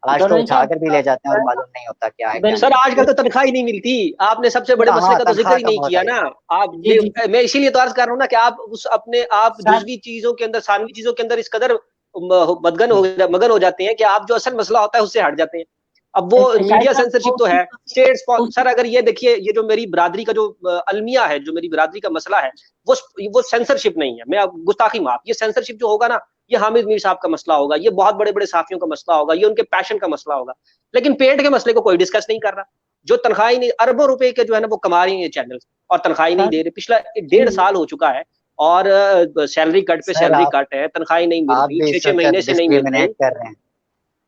आज तो उठाकर भी ले जाते हैं और मालूम नहीं होता क्या है क्या सर नहीं। आजकल तो तनख्वाह ही नहीं मिलती, आपने सबसे बड़े मसले हाँ, का तो जिक्र तनख्वाह ही का नहीं बहुत किया है। ना। आप जी जी मैं इसीलिए तो अर्ज कर रहा हूँ ना कि आप उस अपने आप सर, जुजवी चीजों के अंदर, सानवी चीजों के अंदर इस कदर मगन हो जाते हैं कि आप जो असल मसला होता है उससे हट जाते हैं। अब वो शायद मीडिया साहब सेंसरशिप तो है, स्टेट सर, अगर ये देखिए, ये जो मेरी बिरादरी का जो अलमिया है, जो मेरी बिरादरी का मसला है, वो सेंसरशिप नहीं है, मैं गुस्ताखी माफ, ये सेंसरशिप जो होगा ना, ये हामिद मीर साहब का मसला होगा, ये बहुत बड़े बड़े साफियों का मसला होगा, ये उनके पैशन का मसला होगा, लेकिन पेट के मसले को कोई डिस्कस नहीं कर रहा। जो तनख्वाह ही नहीं, अरबों रुपए के जो है ना वो कमा रही है चैनल और तनख्वाह ही नहीं दे रहे, पिछला 1.5 साल हो चुका है और सैलरी कट पे सर सैलरी कट है, तनख्वाह ही नहीं मिल आप रही, भी इस 6-6 महीने वक्त से नहीं मिल रही। डिस्क्रिमिनेट कर रहे हैं,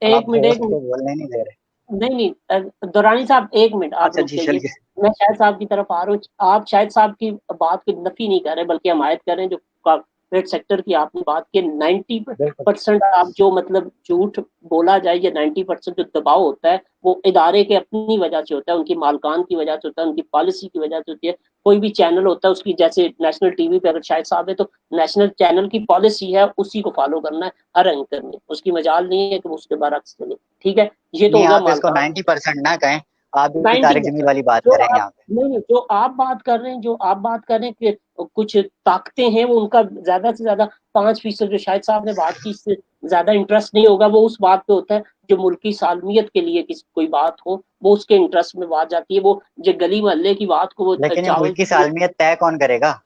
एक आप मिनट होस्ट को बोलने नहीं दे रहे। नहीं नहीं, दुरानी साहब एक मिनट आप अच्छा रुक जी, जाइए। चलिए। मैं शाहिद साहब की तरफ आ रहा हूँ। आप शाहिद साहब की बात की नफी नहीं कर रहे बल्कि हमायत कर रहे हैं। जो कॉर्पोरेट सेक्टर की आपने बात की, 90% आप जो मतलब झूठ बोला जाए, या 90% जो दबाव होता है वो इदारे के अपनी वजह से होता है, उनकी मालकान की वजह से होता है, उनकी पॉलिसी की वजह से होती है। कोई भी चैनल होता है उसकी, जैसे नेशनल टीवी पे अगर शाहिद साहब है तो नेशनल चैनल की पॉलिसी है, उसी को फॉलो करना है हर एंकर ने, उसकी मजाल नहीं है कि उसके बरक्स चले। ठीक है, ये तो नहीं, हो गया आप इसको मालकान। 90% ना कहें, आप भी तारिक जमील 90%। वाली बात जो करें आप यहाँ पे। नहीं, जो आप बात कर रहे हैं, जो आप बात कर रहे हैं कि कुछ ताकतें हैं, वो उनका ज्यादा से ज्यादा 5% जो शायद साहब ने बात की, इससे ज्यादा इंटरेस्ट नहीं होगा, वो उस बात पे होता है जो मुल्की सालमियत के लिए किसी कोई बात हो, वो उसके इंटरेस्ट में बात जाती है। वो जो गली मोहल्ले की बात को वो लेकिन ये चावल मुल्की सालमियत तय कौन करेगा?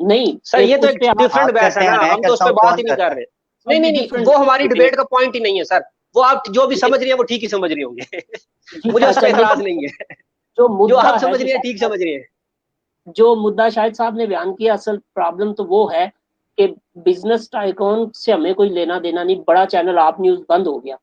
नहीं, सर ये तो उस एक पे आप डिफरेंट आप बहस है करते हैं, ना, मैं हम तो उस करता पर हूँ, बात कौन ही नहीं कर करता है? रहे। नहीं नहीं नहीं, डिफरेंट वो हमारी डिबेट। डिबेट का पॉइंट ही नहीं है सर। वो आप जो भी समझ रही है वो ठीक ही समझ रही होंगे। जी मुझे उस पर अच्छा, एतराज लेकिन नहीं है। जो जो मुद्दा आप है, समझ रही है ठीक समझ रही है। जो मुद्दा शाहिद साहब ने बयान किया, असल प्रॉब्लम तो वो है कि बिजनेस टाइकॉन से हमें कोई लेना देना नहीं। बड़ा चैनल आप न्यूज बंद हो गया,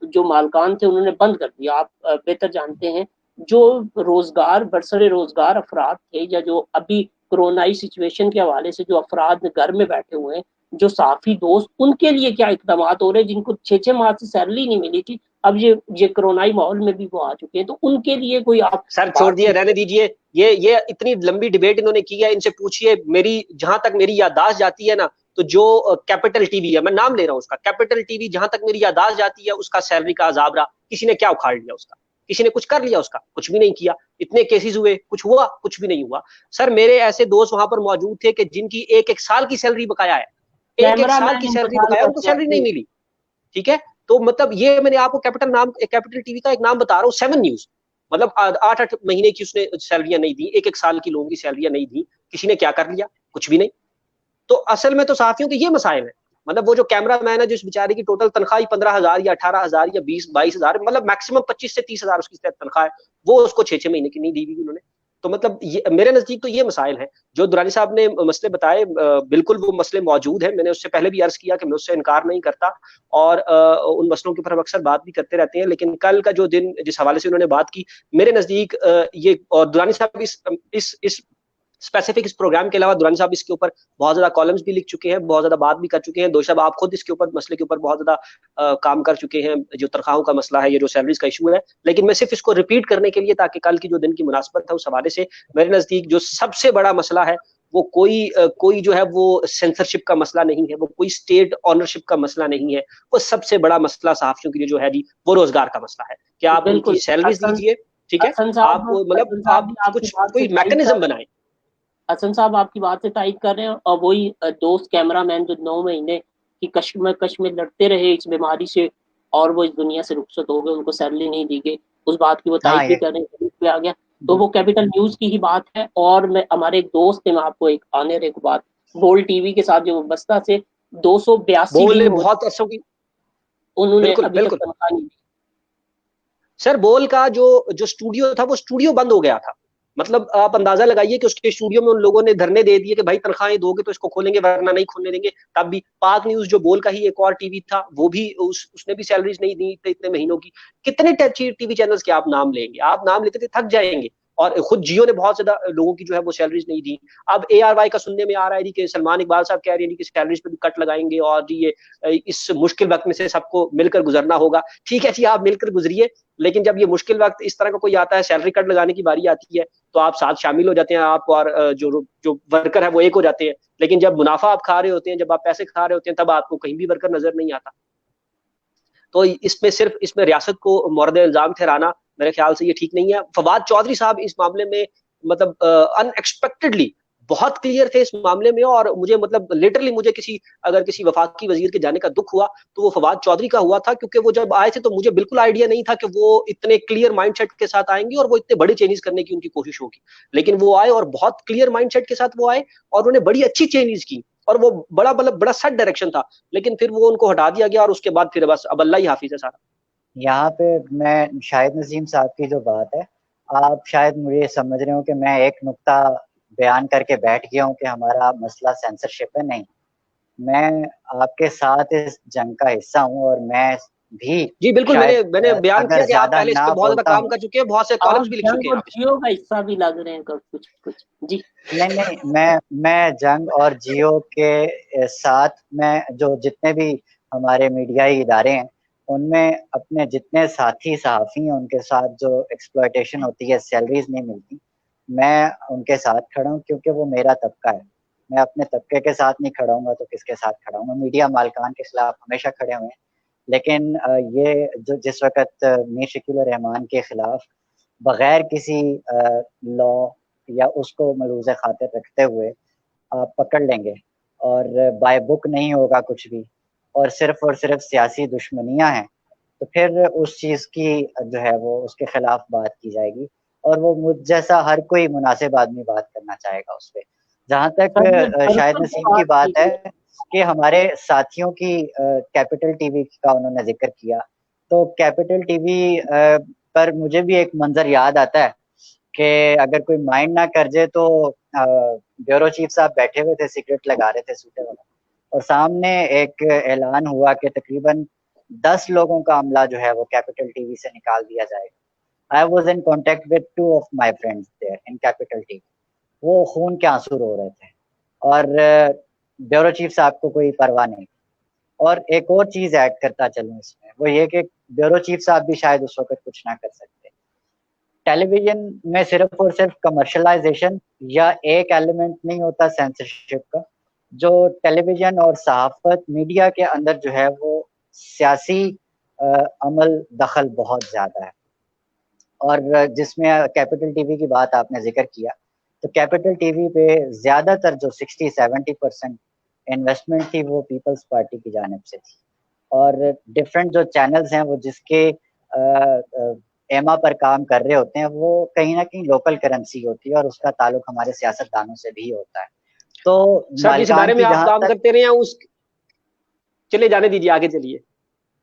जो मालकान थे उन्होंने बंद कर दिया। आप बेहतर जानते हैं, जो रोजगार बरसरे रोजगार अफराद थे, या जो अभी कोरोनाई सिचुएशन के हवाले से जो अफराद घर में बैठे हुए हैं, जो साफी दोस्त, उनके लिए क्या इकदाम हो रहे हैं, जिनको 6 माह से सैलरी नहीं मिली थी, अब ये कोरोनाई माहौल में भी वो आ चुके हैं, तो उनके लिए कोई आप सर छोड़ दिए, बातचीत। रहने दीजिए। ये इतनी लंबी डिबेट इन्होंने की है, इनसे पूछिए। मेरी जहां तक मेरी याददाश्त जाती है ना, तो जो कैपिटल टीवी है, मैं नाम ले रहा हूँ उसका, कैपिटल टीवी, जहां तक मेरी याददाश्त जाती है, उसका सैलरी का अजाब रहा। किसी ने क्या उखाड़ लिया उसका? किसी ने कुछ कर लिया उसका? कुछ भी नहीं किया। इतने केसेस हुए, कुछ हुआ? कुछ भी नहीं हुआ। सर मेरे ऐसे दोस्त वहां पर मौजूद थे कि जिनकी एक एक साल की सैलरी बकाया है, एक एक कैमरा साल की मैन सैलरी इंतकाल बकाया, कर उनको गया सैलरी नहीं जी। मिली। ठीक है। तो मतलब ये मैंने आपको कैपिटल टीवी का एक नाम बता रहा हूँ, 7 न्यूज। मतलब 8-8 महीने की उसने सैलरियां नहीं दी, एक एक साल की लोगों की सैलरियां नहीं दी। किसी ने क्या कर लिया? कुछ भी नहीं। तो असल में तो साथियों के ये मसाइल है। मतलब वो जो कैमरा मैन है, जो इस बेचारे की टोटल तनख्वाह 15,000 या 18,000 या 20-22,000, मतलब मैक्सिमम 25 से 30,000 उसकी तनख्वाह है, वो उसको 6-6 महीने की नहीं दी हुई उन्होंने। तो मतलब ये मेरे नजदीक तो ये मसाइल है जो दुरानी साहब ने मसले बताए। बिल्कुल वो मसले मौजूद है। मैंने उससे पहले भी अर्ज किया कि मैं उससे इनकार नहीं करता, और उन मसलों के ऊपर हम अक्सर बात भी करते रहते हैं। लेकिन कल का जो दिन जिस हवाले से उन्होंने बात की, मेरे नजदीक ये, और दुरानी साहब इस स्पेसिफिक इस प्रोग्राम के अलावा दुरानी साहब इसके ऊपर बहुत ज्यादा कॉलम्स भी लिख चुके हैं, बहुत ज्यादा बात भी कर चुके हैं। दोषब आप खुद इसके ऊपर मसले के ऊपर बहुत ज्यादा काम कर चुके हैं, जो तनख्वाहों का मसला है, ये जो सैलरीज का इशू है। लेकिन मैं सिर्फ इसको रिपीट करने के लिए, ताकि कल की जो दिन की मुनासबत है उस हवाले से, मेरे नजदीक जो सबसे बड़ा मसला है वो कोई जो है वो सेंसरशिप का मसला नहीं है, वो कोई स्टेट ऑनरशिप का मसला नहीं है। वो सबसे बड़ा मसला सहाफियों के लिए जो है जी, वो रोजगार का मसला है कि आप उनकी बिल्कुल। सैलरीज हसन दीजिए। ठीक है। हसन आप साहब मतलब हसन साहब आप भी आपकी कुछ बात से कोई तायद कर मैकेनिज्म रहे हैं। बनाए। हसन साहब आपकी बात से तायद कर रहे हैं, और वही दोस्त कैमरामैन जो 9 महीने की कश्मकश में लड़ते रहे इस बीमारी से, और वो इस दुनिया से रुखसत हो गए, उनको सैलरी नहीं दी गई, उस बात की वो हाँ, तायद भी ये कर रहे हैं पे आ गया। तो वो बिल्कुल। कैपिटल न्यूज की ही बात है। और मैं, हमारे एक दोस्त थे, मैं आपको एक आने एक बात, बोल टीवी के साथ जो बस्ता से 282 बोल दिन ने हो, बहुत अरसों की। उन्होंने बिल्कुल अभी तक बिल्कुल। तनख्वाह नहीं दी। सर बोल का जो जो स्टूडियो था, वो स्टूडियो बंद हो गया था। मतलब आप अंदाजा लगाइए कि उसके स्टूडियो में उन लोगों ने धरने दे दिए कि भाई तनख्वाहें दोगे तो इसको खोलेंगे, वरना नहीं खोलने देंगे। तब भी पाक न्यूज जो बोल का ही एक और टीवी था, वो भी उसने भी सैलरीज नहीं दी इतने महीनों की। कितने टीवी चैनल्स के आप नाम लेंगे? आप नाम लेते थे थक जाएंगे। और खुद जियो ने बहुत ज्यादा लोगों की जो है वो सैलरीज नहीं दी। अब ARY का सुनने में आ रहा है कि सलमान इकबाल साहब कह रहे हैं कि सैलरीज पे भी कट लगाएंगे, और ये इस मुश्किल वक्त में से सबको मिलकर गुजरना होगा। ठीक है जी, आप मिलकर गुजरिए। लेकिन जब ये मुश्किल वक्त इस तरह का कोई आता है, सैलरी कट लगाने की बारी आती है, तो आप साथ शामिल हो जाते हैं, आप और जो जो वर्कर है वो एक हो जाते हैं। लेकिन जब मुनाफा आप खा रहे होते हैं, जब आप पैसे खा रहे होते हैं, तब आपको कहीं भी वर्कर नजर नहीं आता। तो इसमें रियासत को मोरद इल्जाम ठहराना मेरे ख्याल से ये ठीक नहीं है। फवाद चौधरी साहब इस मामले में मतलब अनएक्सपेक्टेडली बहुत क्लियर थे इस मामले में, और मुझे मतलब लिटरली मुझे अगर किसी वफाकी वजीर के जाने का दुख हुआ तो वो फवाद चौधरी का हुआ था, क्योंकि वो जब आए थे तो मुझे बिल्कुल आइडिया नहीं था कि वो इतने क्लियर माइंडसेट के साथ आएंगे और वो इतने बड़े चेंजेस करने की उनकी कोशिश होगी। लेकिन वो आए और बहुत क्लियर माइंडसेट के साथ वो आए, और उन्होंने बड़ी अच्छी चेंजेस की, और वो बड़ा सेट डायरेक्शन था। लेकिन फिर वो उनको हटा दिया गया, और उसके बाद फिर बस अब अल्लाह ही हाफिज है सारा। यहाँ पे मैं शाहिद नजीम साहब की जो बात है, आप शायद मुझे समझ रहे हो कि मैं एक नुक्ता बयान करके बैठ गया हूँ कि हमारा मसला सेंसरशिप है। नहीं, मैं आपके साथ इस जंग का हिस्सा हूँ, और मैं भी जी बिल्कुल, शायद मैंने बयान अगर किया कि आप ज्यादा पहले इस पे ना बहुत ज्यादा बोलता काम हूँ। कर चुके हैं, बहुत से आप कॉलम्स भी लिख चुके जंग हैं और आप इस पे। जियो का हिस्सा भी लग रहे हैं कुछ कुछ जी। नहीं नहीं, मैं जंग और जियो के साथ, मैं जो जितने भी हमारे मीडियाई इदारे हैं, उनमें अपने जितने साथी सहाफ़ी हैं, उनके साथ जो एक्सप्लॉयटेशन होती है, सैलरीज नहीं मिलती, मैं उनके साथ खड़ा हूँ, क्योंकि वो मेरा तबका है। मैं अपने तबके के साथ नहीं खड़ा हूँगा तो किसके साथ खड़ा हूँगा? मीडिया मालिकान के खिलाफ हमेशा खड़े हुए हैं। लेकिन ये जो जिस वक्त मीर शकील उर रहमान के खिलाफ बगैर किसी लॉ या उसको मलूज़ खातिर रखते हुए आप पकड़ लेंगे, और बाय बुक नहीं होगा कुछ भी, और सिर्फ सियासी दुश्मनियां हैं, तो फिर उस चीज की जो है वो उसके खिलाफ बात की जाएगी, और वो मुझ जैसा हर कोई मुनासिब आदमी बात करना चाहेगा उस पे। जहां तक शाहिद नसीम की बात है कि हमारे साथियों की कैपिटल टीवी का उन्होंने जिक्र किया, तो कैपिटल टीवी पर मुझे भी एक मंजर याद आता है कि अगर कोई माइंड ना कर जाए तो ब्यूरो चीफ साहब बैठे हुए थे, सिगरेट लगा रहे थे सूटे वाला, और सामने एक ऐलान हुआ कि तकरीबन 10 लोगों का अमला जो है वो कैपिटल टीवी से निकाल दिया जाएगा। I was in contact with 2 of my friends there in capital TV. वो खून के आंसू रो रहे थे, और ब्यूरो चीफ साहब को कोई परवाह नहीं। और एक और चीज ऐड करता चलूं इसमें, वो ये कि ब्यूरो चीफ साहब भी शायद उस वक्त कुछ ना कर सकते। टेलीविजन में सिर्फ और सिर्फ कमर्शलाइजेशन या एक एलिमेंट नहीं होता सेंसरशिप का, जो टेलीविजन और सहाफत मीडिया के अंदर जो है वो सियासी अमल दखल बहुत ज्यादा है। और जिसमें कैपिटल टीवी की बात आपने जिक्र किया, तो कैपिटल टीवी पे ज्यादातर जो 60-70% इन्वेस्टमेंट थी वो पीपल्स पार्टी की जानिब से थी, और डिफरेंट जो चैनल्स हैं वो जिसके एमा पर काम कर रहे होते हैं वो कहीं ना कहीं लोकल करेंसी होती है, और उसका ताल्लुक हमारे सियासतदानों से भी होता है। तो सर जिस इदारे में आप काम करते रहे हैं उस, चले जाने दीजिए, आगे चलिए।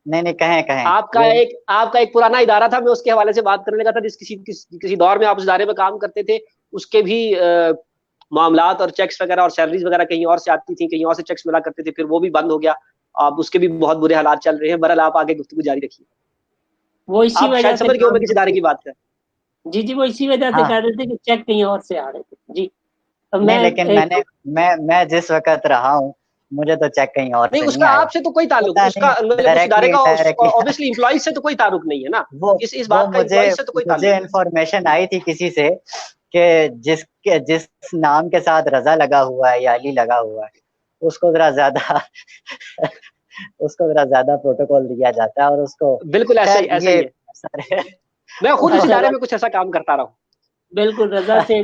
नहीं कहें कहें। आपका एक पुराना इदारा था, मैं उसके हवाले से बात करने लगा था, जिस किसी दौर में आप उस इदारे में काम करते थे, उसके भी मामलात और चेक्स वगैरह और सैलरीज वगैरह कहीं और से आती थी, कहीं और से चेक्स मिला करते थे, फिर वो भी बंद हो गया। अब उसके भी बहुत बुरे हालात चल रहे हैं। बहरहाल आप आगे गुफ्तगू जारी रखिए। वो इसी वजह से समझ गए मैं किस इदारे की बात कर। जी वो इसी वजह से कह रहे थे कि चेक कहीं और से आ रहे थे। जी लेकिन मैं जिस वक्त रहा हूँ मुझे तो चेक कहीं और नहीं, उसका आपसे तो कोई ताल्लुक, उसका उस इदारे का ऑब्वियसली एम्प्लॉइज से तो कोई ताल्लुक नहीं है ना। इस बात का एम्प्लॉइज से तो कोई ताल्लुक। मुझे इन्फॉर्मेशन आई थी किसी से कि जिस नाम के साथ रजा लगा हुआ है या अली लगा हुआ है उसको जरा ज्यादा प्रोटोकॉल दिया जाता है, और उसको बिल्कुल ऐसा ही है। मैं खुद इस इदारे में कुछ ऐसा काम करता रहा हूँ। बिल्कुल रजा से